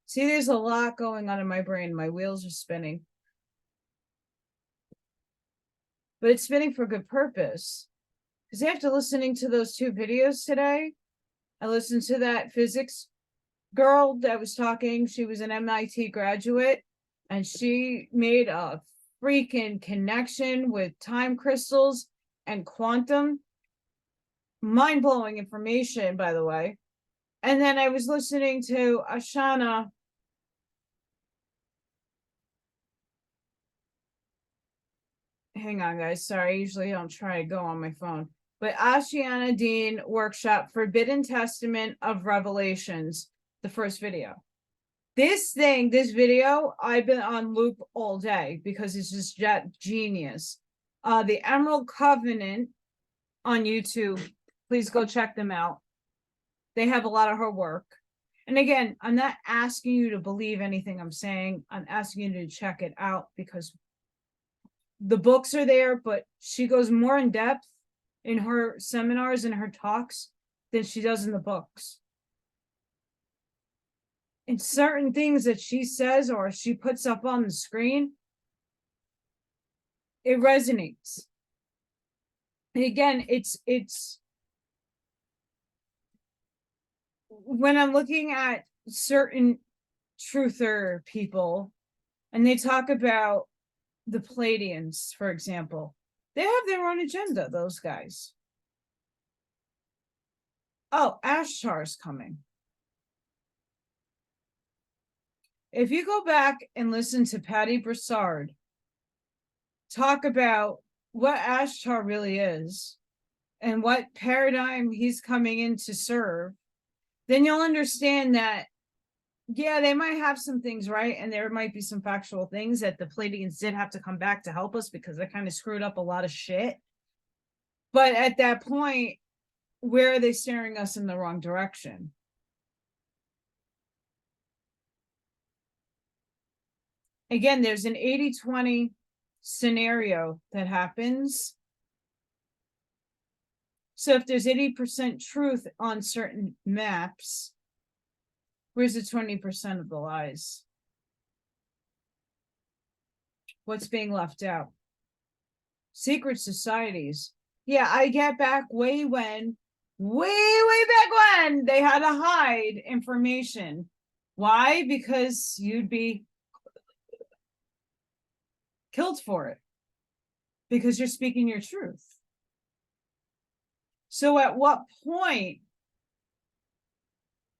See, there's a lot going on in my brain. My wheels are spinning. But it's spinning for good purpose. Because after listening to those 2 videos today, I listened to that physics girl that was talking. She was an MIT graduate, and she made a freaking connection with time crystals and quantum. Mind-blowing information, by the way. And then I was listening to Ashayna. Hang on, guys. Sorry, I usually don't try to go on my phone. But Ashayna Deane workshop, Forbidden Testament of Revelations, the first video. This video, I've been on loop all day because it's just genius. The Emerald Covenant on YouTube, please go check them out. They have a lot of her work. And again, I'm not asking you to believe anything I'm saying. I'm asking you to check it out because the books are there, but she goes more in depth in her seminars and her talks than she does in the books. And certain things that she says or she puts up on the screen, it resonates. And again, it's when I'm looking at certain truther people and they talk about the Palladians, for example, they have their own agenda, those guys. Oh, Ashtar's coming. If you go back and listen to Patty Broussard talk about what Ashtar really is and what paradigm he's coming in to serve, then you'll understand that, yeah, they might have some things right, and there might be some factual things that the Palladians did have to come back to help us because they kind of screwed up a lot of shit. But at that point, where are they steering us in the wrong direction? Again, there's an 80-20 scenario that happens. So if there's 80% truth on certain maps, where's the 20% of the lies? What's being left out? Secret societies. Yeah, I get back way back when they had to hide information. Why? Because you'd be killed for it. Because you're speaking your truth. So at what point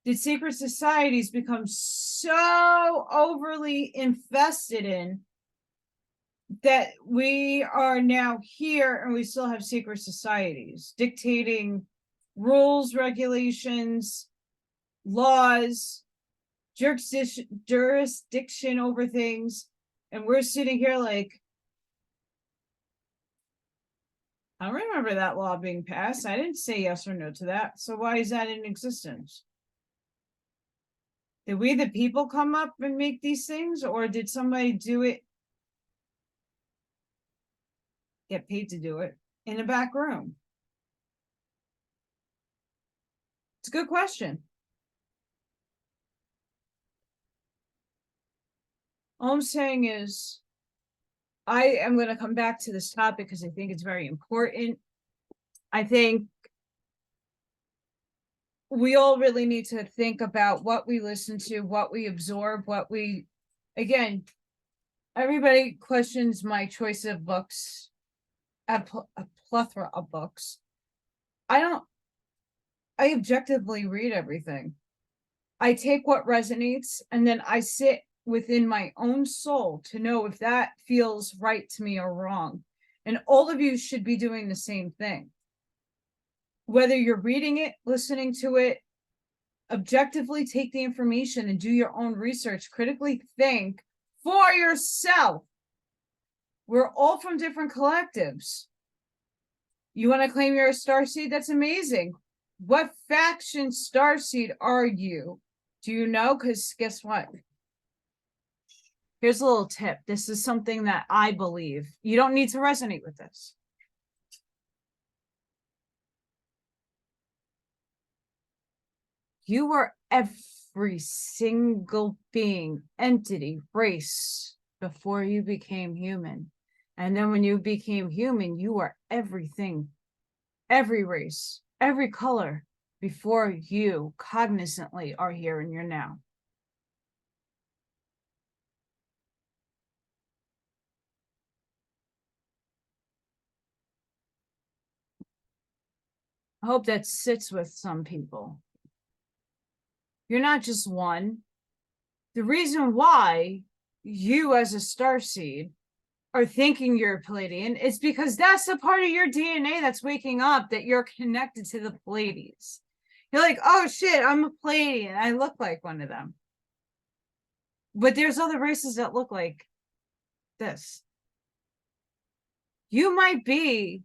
did secret societies become so overly invested in that we are now here and we still have secret societies dictating rules, regulations, laws, jurisdiction over things, and we're sitting here like, I don't remember that law being passed. I didn't say yes or no to that. So why is that in existence? Did we, the people, come up and make these things, or did somebody do it, get paid to do it in a back room? It's a good question. All I'm saying is, I am going to come back to this topic because I think it's very important. I think we all really need to think about what we listen to, what we absorb, again, everybody questions my choice of books, a plethora of books. I objectively read everything. I take what resonates and then I sit within my own soul to know if that feels right to me or wrong. And all of you should be doing the same thing. Whether you're reading it, listening to it, objectively take the information and do your own research, critically think for yourself. We're all from different collectives. You want to claim you're a starseed? That's amazing. What faction starseed are you? Do you know? Because guess what? Here's a little tip. This is something that I believe. You don't need to resonate with this. You were every single being, entity, race before you became human. And then when you became human, you were everything, every race, every color before you cognizantly are here and you're now. I hope that sits with some people. You're not just one. The reason why you as a starseed are thinking you're a Pleiadian is because that's a part of your DNA that's waking up, that you're connected to the Pleiades. You're like, oh shit, I'm a Pleiadian. I look like one of them. But there's other races that look like this. You might be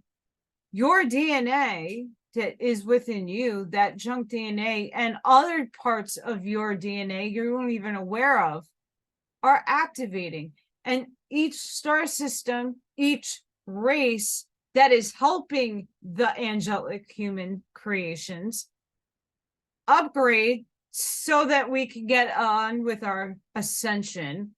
your DNA that is within you, that junk DNA and other parts of your DNA you weren't even aware of, are activating. And each star system, each race that is helping the angelic human creations upgrade so that we can get on with our ascension,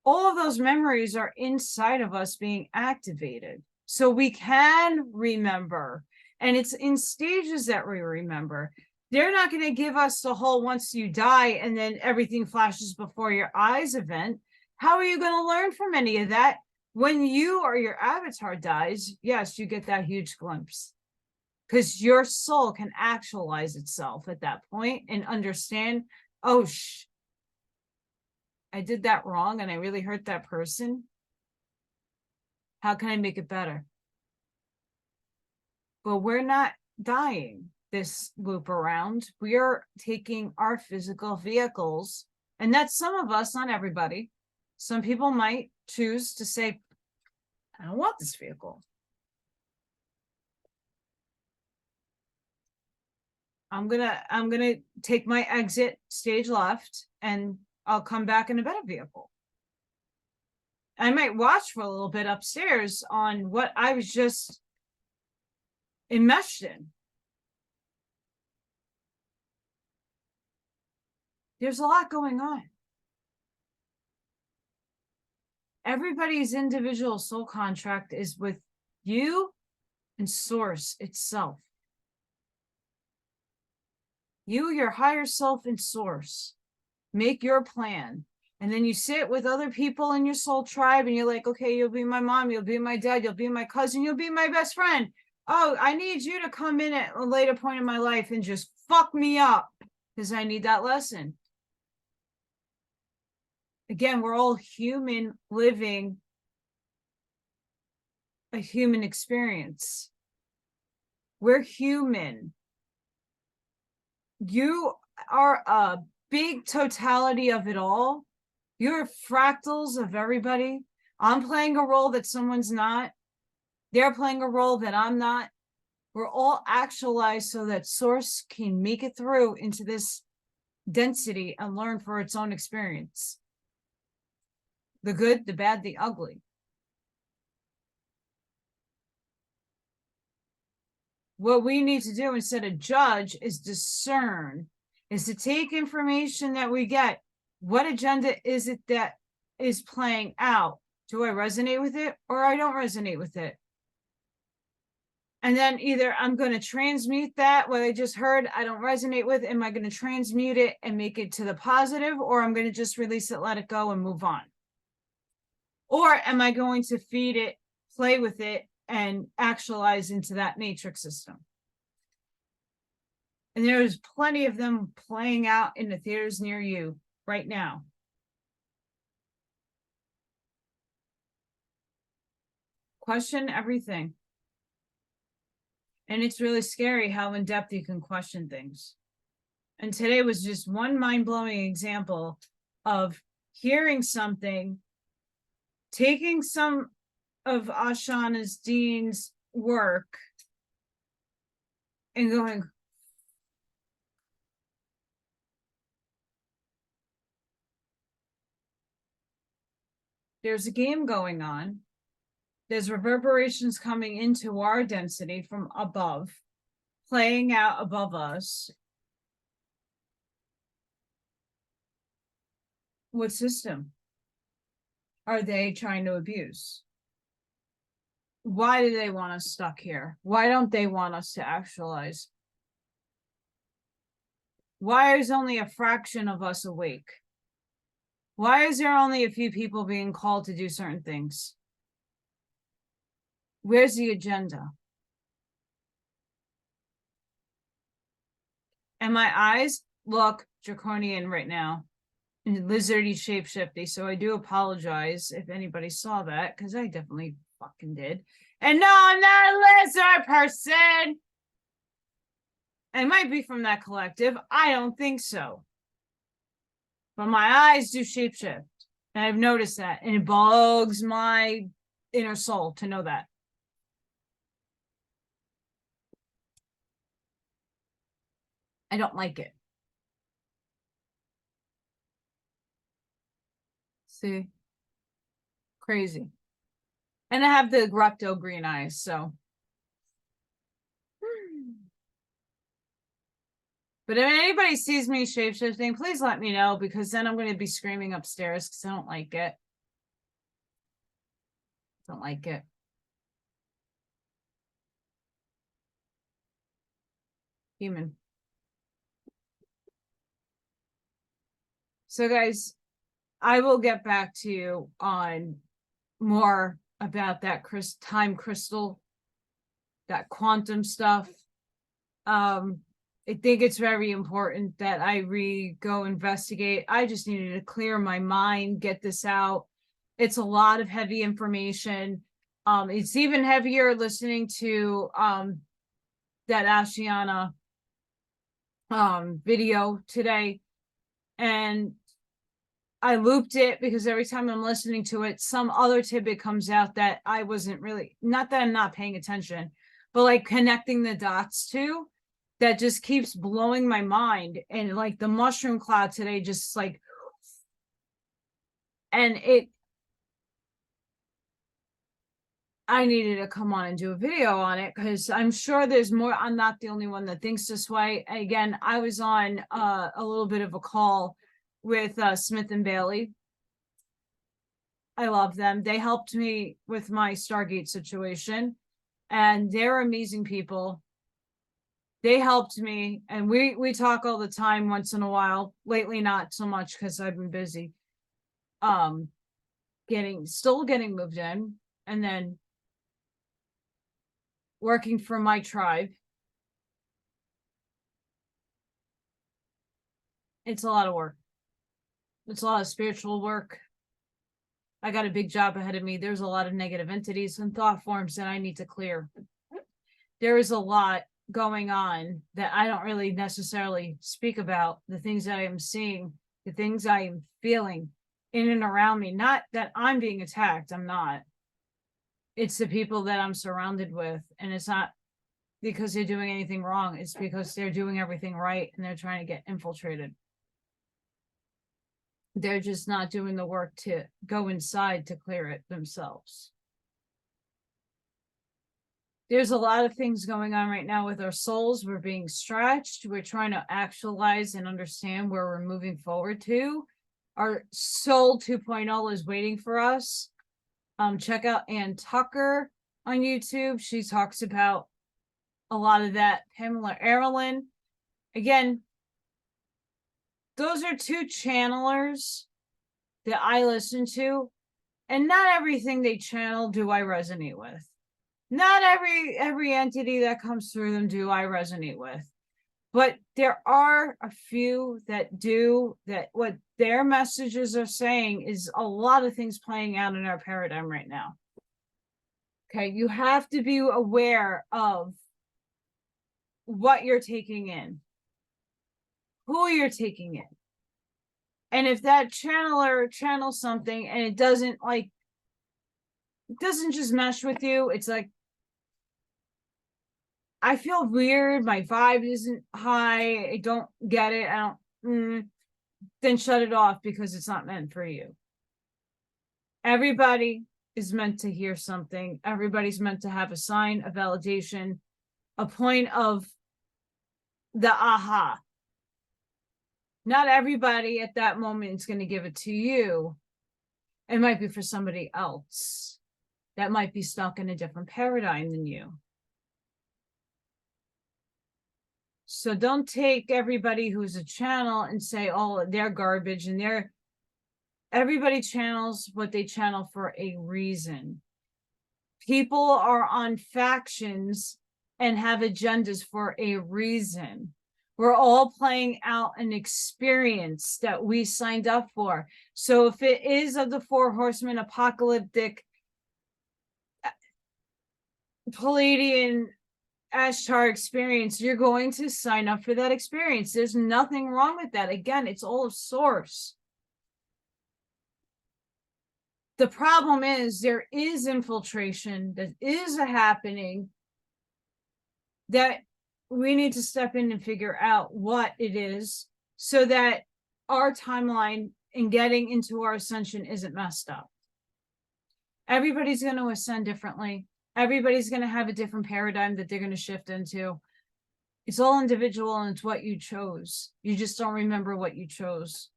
all of those memories are inside of us being activated. So we can remember. And it's in stages that we remember. They're not going to give us the whole once you die and then everything flashes before your eyes event. How are you going to learn from any of that? When you or your avatar dies, yes, you get that huge glimpse. Because your soul can actualize itself at that point and understand, oh, I did that wrong and I really hurt that person. How can I make it better? But we're not dying this loop around. We are taking our physical vehicles, and that's some of us, not everybody. Some people might choose to say, I don't want this vehicle. I'm gonna take my exit stage left and I'll come back in a better vehicle. I might watch for a little bit upstairs on what I was just enmeshed in. There's a lot going on. Everybody's individual soul contract is with you and source itself. You, your higher self, and source. Make your plan. And then you sit with other people in your soul tribe and you're like, okay, you'll be my mom, you'll be my dad, you'll be my cousin, you'll be my best friend. Oh, I need you to come in at a later point in my life and just fuck me up because I need that lesson. Again, we're all human living a human experience. We're human. You are a big totality of it all. You're fractals of everybody. I'm playing a role that someone's not. They're playing a role that I'm not. We're all actualized so that source can make it through into this density and learn for its own experience. The good, the bad, the ugly. What we need to do instead of judge is discern, is to take information that we get. What agenda is it that is playing out? Do I resonate with it or I don't resonate with it? And then either I'm going to transmute that, what I just heard, I don't resonate with. Am I going to transmute it and make it to the positive, or I'm going to just release it, let it go and move on? Or am I going to feed it, play with it, and actualize into that matrix system? And there's plenty of them playing out in the theaters near you right now. Question everything. And it's really scary how in depth you can question things. And today was just one mind-blowing example of hearing something, taking some of Ashayna Deane's work and going, there's a game going on. There's reverberations coming into our density from above, playing out above us. What system are they trying to abuse? Why do they want us stuck here? Why don't they want us to actualize? Why is only a fraction of us awake? Why is there only a few people being called to do certain things? Where's the agenda? And my eyes look draconian right now. And lizardy shapeshifty. So I do apologize if anybody saw that, because I definitely fucking did. And no, I'm not a lizard person. I might be from that collective. I don't think so. But my eyes do shapeshift. And I've noticed that. And it bugs my inner soul to know that. I don't like it. See? Crazy. And I have the Grepto green eyes, so. But if anybody sees me shapeshifting, please let me know, because then I'm going to be screaming upstairs because I don't like it. Don't like it. Human. So guys, I will get back to you on more about that time crystal, that quantum stuff. I think it's very important that I go investigate. I just needed to clear my mind, get this out. It's a lot of heavy information. It's even heavier listening to that Ashayana video today. And I looped it because every time I'm listening to it, some other tidbit comes out that I wasn't really, not that I'm not paying attention, but like connecting the dots to, that just keeps blowing my mind. And like the mushroom cloud today, just like, and I needed to come on and do a video on it because I'm sure there's more. I'm not the only one that thinks this way. Again, I was on a little bit of a call with Smith and Bailey. I love them. They helped me with my Stargate situation, and they're amazing people. They helped me, and we talk all the time once in a while. Lately, not so much because I've been busy. Still getting moved in, and then working for my tribe. It's a lot of work. It's a lot of spiritual work. I got a big job ahead of me. There's a lot of negative entities and thought forms that I need to clear. There is a lot going on that I don't really necessarily speak about. The things that I am seeing, the things I am feeling in and around me. Not that I'm being attacked. I'm not. It's the people that I'm surrounded with. And it's not because they're doing anything wrong. It's because they're doing everything right and they're trying to get infiltrated. They're just not doing the work to go inside to clear it themselves. There's a lot of things going on right now with our souls. We're being stretched. We're trying to actualize and understand where we're moving forward to. Our soul 2.0 is waiting for us. Check out Ann Tucker on YouTube. She talks about a lot of that. Pamela Erlin. Again, those are two channelers that I listen to, and not everything they channel do I resonate with. Not every entity that comes through them do I resonate with. But there are a few that do, that what their messages are saying is a lot of things playing out in our paradigm right now. Okay, you have to be aware of what you're taking in, who you're taking in. And if that channeler channels something and it doesn't just mesh with you, it's like, I feel weird, my vibe isn't high, I don't get it, then shut it off, because it's not meant for you. Everybody is meant to hear something. Everybody's meant to have a sign, a validation, a point of the aha. Not everybody at that moment is going to give it to you. It might be for somebody else that might be stuck in a different paradigm than you. So don't take everybody who's a channel and say, oh, they're garbage, and everybody channels what they channel for a reason. People are on factions and have agendas for a reason. We're all playing out an experience that we signed up for. So if it is of the Four Horsemen apocalyptic Palladian Ashtar experience, you're going to sign up for that experience. There's nothing wrong with that. Again, it's all of source. The problem is there is infiltration that is happening that we need to step in and figure out what it is, so that our timeline in getting into our ascension isn't messed up. Everybody's going to ascend differently. Everybody's going to have a different paradigm that they're going to shift into. It's all individual, and it's what you chose. You just don't remember what you chose.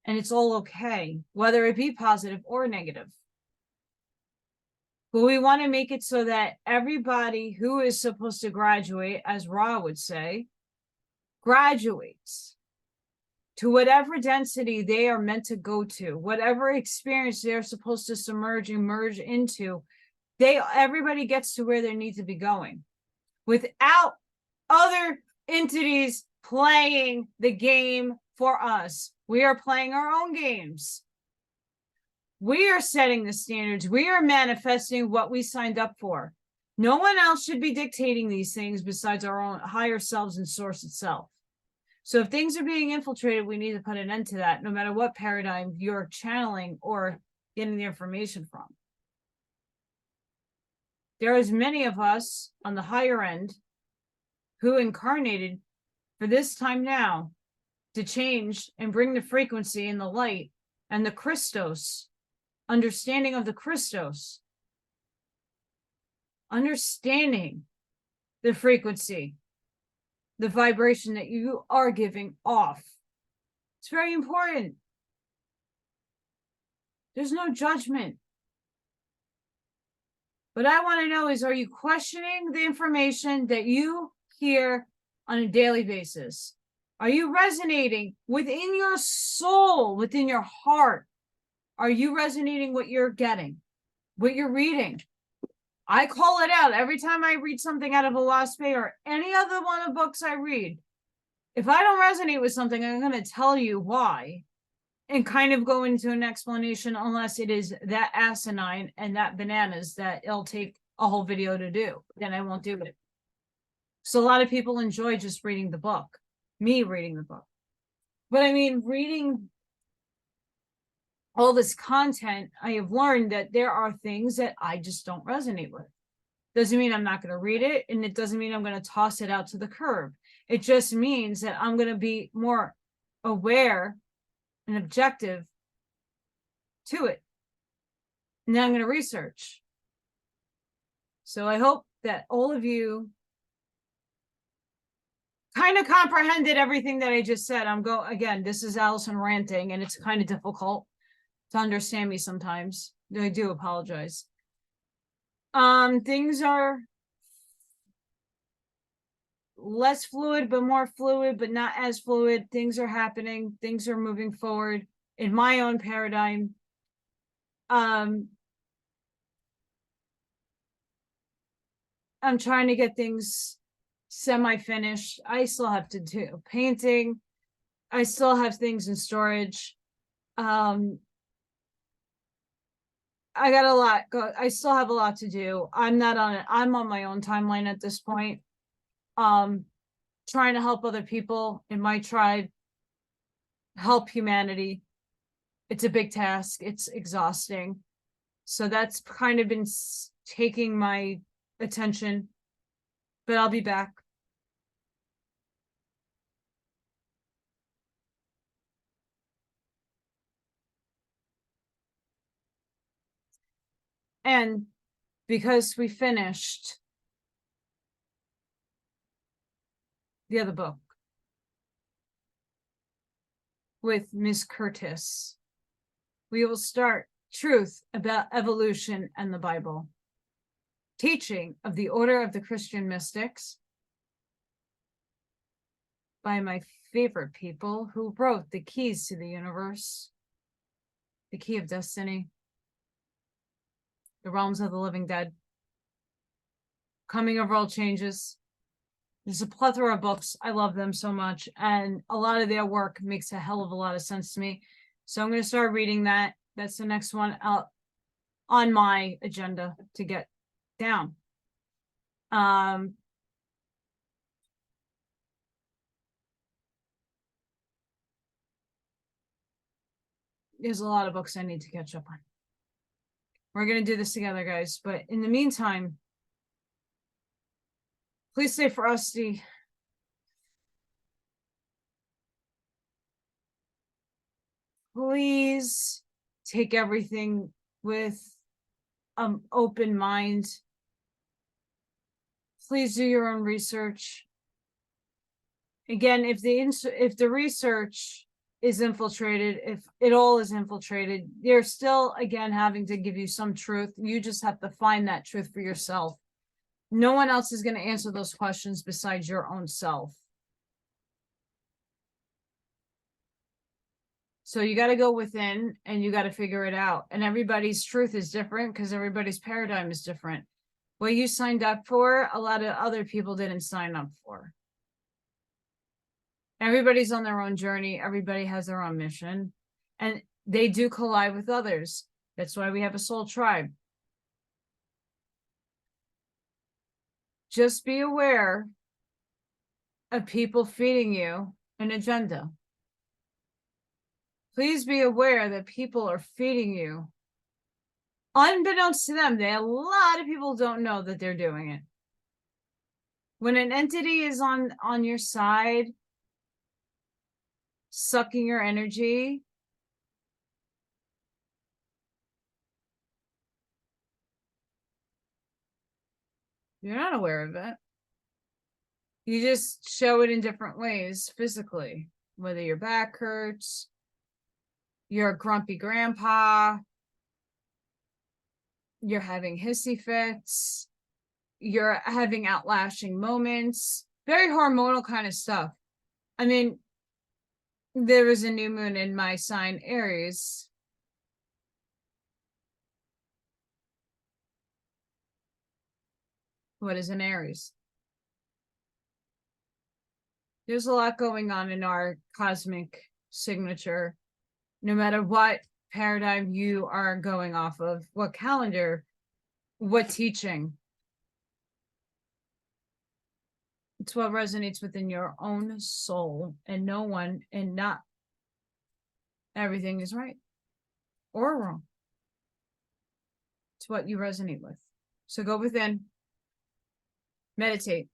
And it's all okay, whether it be positive or negative. But we want to make it so that everybody who is supposed to graduate, as Ra would say, graduates to whatever density they are meant to go to, whatever experience they're supposed to submerge and merge into. Everybody gets to where they need to be going without other entities playing the game for us. We are playing our own games. We are setting the standards. We are manifesting what we signed up for. No one else should be dictating these things besides our own higher selves and source itself. So if things are being infiltrated, we need to put an end to that, no matter what paradigm you're channeling or getting the information from. There is many of us on the higher end who incarnated for this time now to change and bring the frequency and the light and the Christos, understanding of the Christos, understanding the frequency, the vibration that you are giving off. It's very important. There's no judgment. What I want to know is, are you questioning the information that you hear on a daily basis? Are you resonating within your soul, within your heart? Are you resonating what you're getting, what you're reading? I call it out every time I read something out of a Lost Bay or any other one of the books I read. If I don't resonate with something, I'm going to tell you why and kind of go into an explanation, unless it is that asinine and that bananas that it'll take a whole video to do. Then I won't do it. So a lot of people enjoy just reading the book, me reading the book. But I mean, reading all this content, I have learned that there are things that I just don't resonate with. Doesn't mean I'm not going to read it, and it doesn't mean I'm going to toss it out to the curb. It just means that I'm going to be more aware and objective to it. And then I'm going to research. So I hope that all of you kind of comprehended everything that I just said. Again, this is Allison ranting, and it's kind of difficult to understand me sometimes. I do apologize. Things are less fluid, but more fluid, but not as fluid. Things are happening. Things are moving forward in my own paradigm. I'm trying to get things semi-finished. I still have to do painting. I still have things in storage. I got a lot. I still have a lot to do. I'm not on it. I'm on my own timeline at this point. Trying to help other people in my tribe, help humanity. It's a big task. It's exhausting. So that's kind of been taking my attention, but I'll be back. And because we finished the other book with Miss Curtis, we will start Truth About Evolution and the Bible, Teaching of the Order of the Christian Mystics, by my favorite people who wrote The Keys to the Universe, The Key of Destiny, The Realms of the Living Dead, Coming of World Changes. There's a plethora of books. I love them so much. And a lot of their work makes a hell of a lot of sense to me. So I'm going to start reading that. That's the next one out on my agenda to get down. There's a lot of books I need to catch up on. We're going to do this together, guys. But in the meantime, please stay frosty. Please take everything with open mind. Please do your own research. Again, if the research is infiltrated, if it all is infiltrated, they're still, again, having to give you some truth. You just have to find that truth for yourself. No one else is going to answer those questions besides your own self. So you got to go within and you got to figure it out. And everybody's truth is different because everybody's paradigm is different. What you signed up for, a lot of other people didn't sign up for. Everybody's on their own journey. Everybody has their own mission. And they do collide with others. That's why we have a soul tribe. Just be aware of people feeding you an agenda. Please be aware that people are feeding you. Unbeknownst to them, a lot of people don't know that they're doing it. When an entity is on your side, sucking your energy, you're not aware of it. You just show it in different ways physically, whether your back hurts, you're a grumpy grandpa, you're having hissy fits, you're having outlashing moments, very hormonal kind of stuff. I mean, there was a new moon in my sign, Aries. What is an Aries? There's a lot going on in our cosmic signature, no matter what paradigm you are going off of, what calendar, what teaching. It's what resonates within your own soul, and no one, and not everything is right or wrong. It's what you resonate with. So go within, meditate,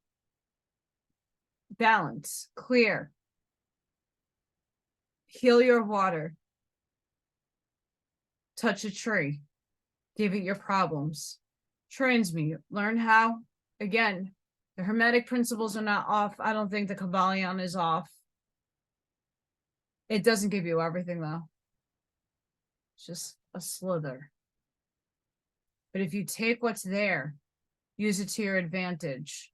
balance, clear, heal your water, touch a tree, give it your problems, transmute, learn how. Again, the Hermetic principles are not off. I don't think the Kabbalion is off. It doesn't give you everything, though. It's just a slither. But if you take what's there, use it to your advantage.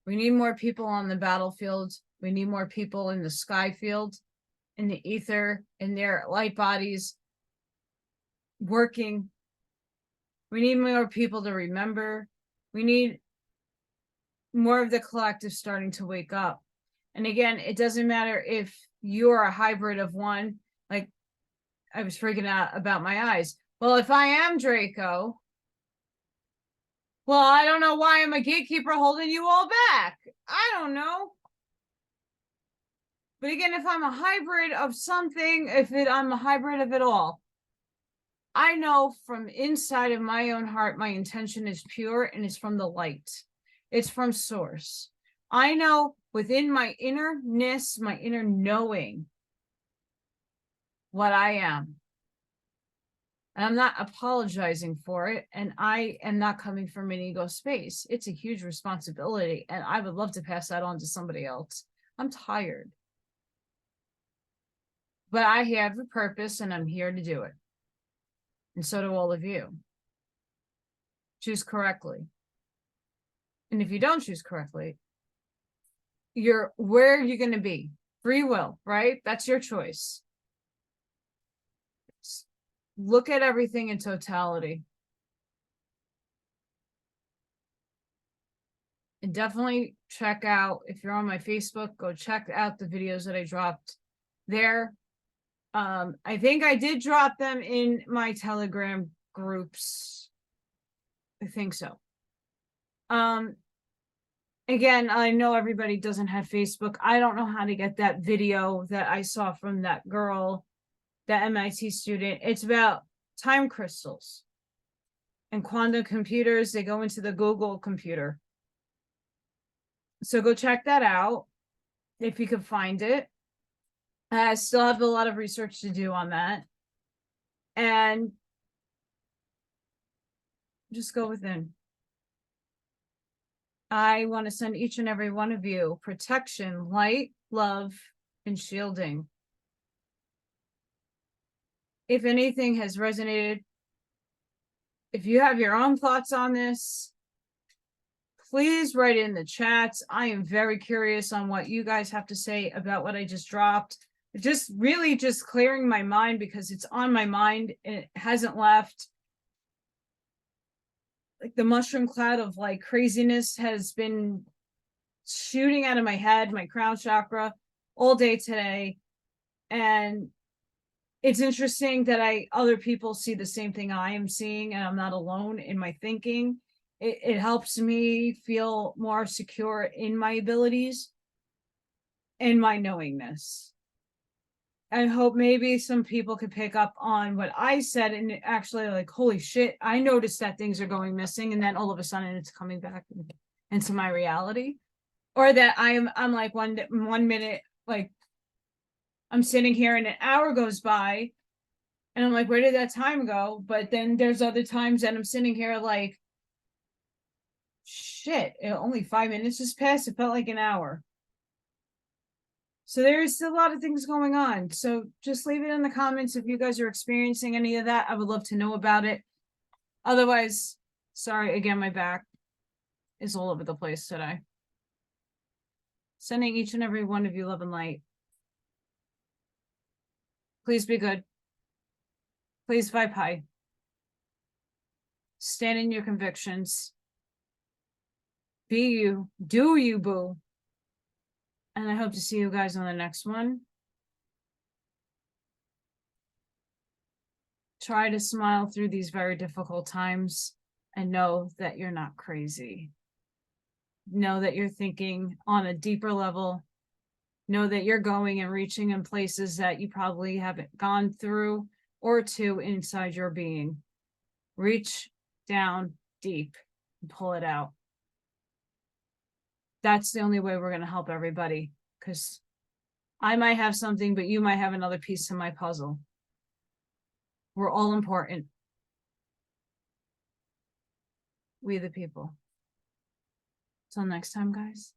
We need more people on the battlefield. We need more people in the sky field, in the ether, in their light bodies, working. We need more people to remember. We need more of the collective starting to wake up. And again, it doesn't matter if you're a hybrid of one. Like, I was freaking out about my eyes. Well, if I am Draco, well, I don't know why I'm a gatekeeper holding you all back. I don't know. But again, if I'm a hybrid of something, I'm a hybrid of it all, I know from inside of my own heart, my intention is pure and it's from the light. It's from source. I know within my innerness, my inner knowing what I am. And I'm not apologizing for it. And I am not coming from an ego space. It's a huge responsibility. And I would love to pass that on to somebody else. I'm tired. But I have a purpose and I'm here to do it. And so do all of you. Choose correctly. And if you don't choose correctly, where are you going to be? Free will, right? That's your choice. Look at everything in totality. And definitely check out, if you're on my Facebook, go check out the videos that I dropped there. I think I did drop them in my Telegram groups. I think so. Again, I know everybody doesn't have Facebook. I don't know how to get that video that I saw from that girl, that MIT student. It's about time crystals and quantum computers. They go into the Google computer. So go check that out if you can find it. I still have a lot of research to do on that. And just go within. I want to send each and every one of you protection, light, love, and shielding. If anything has resonated, if you have your own thoughts on this, please write in the chats. I am very curious on what you guys have to say about what I just dropped. Just really just clearing my mind because it's on my mind and it hasn't left. Like the mushroom cloud of like craziness has been shooting out of my head, my crown chakra, all day today. And it's interesting that other people see the same thing I am seeing, and I'm not alone in my thinking. It helps me feel more secure in my abilities and my knowingness. I hope maybe some people could pick up on what I said and actually like, holy shit, I noticed that things are going missing. And then all of a sudden it's coming back into my reality. Or that I'm like one minute, like I'm sitting here and an hour goes by and I'm like, where did that time go? But then there's other times that I'm sitting here like, shit, only 5 minutes just passed. It felt like an hour. So there's a lot of things going on. So just leave it in the comments if you guys are experiencing any of that. I would love to know about it. Otherwise, sorry, again, my back is all over the place today. Sending each and every one of you love and light. Please be good. Please vibe high. Stand in your convictions. Be you. Do you, boo. And I hope to see you guys on the next one. Try to smile through these very difficult times and know that you're not crazy. Know that you're thinking on a deeper level. Know that you're going and reaching in places that you probably haven't gone through or to inside your being. Reach down deep and pull it out. That's the only way we're going to help everybody, because I might have something, but you might have another piece to my puzzle. We're all important. We the people. Till next time, guys.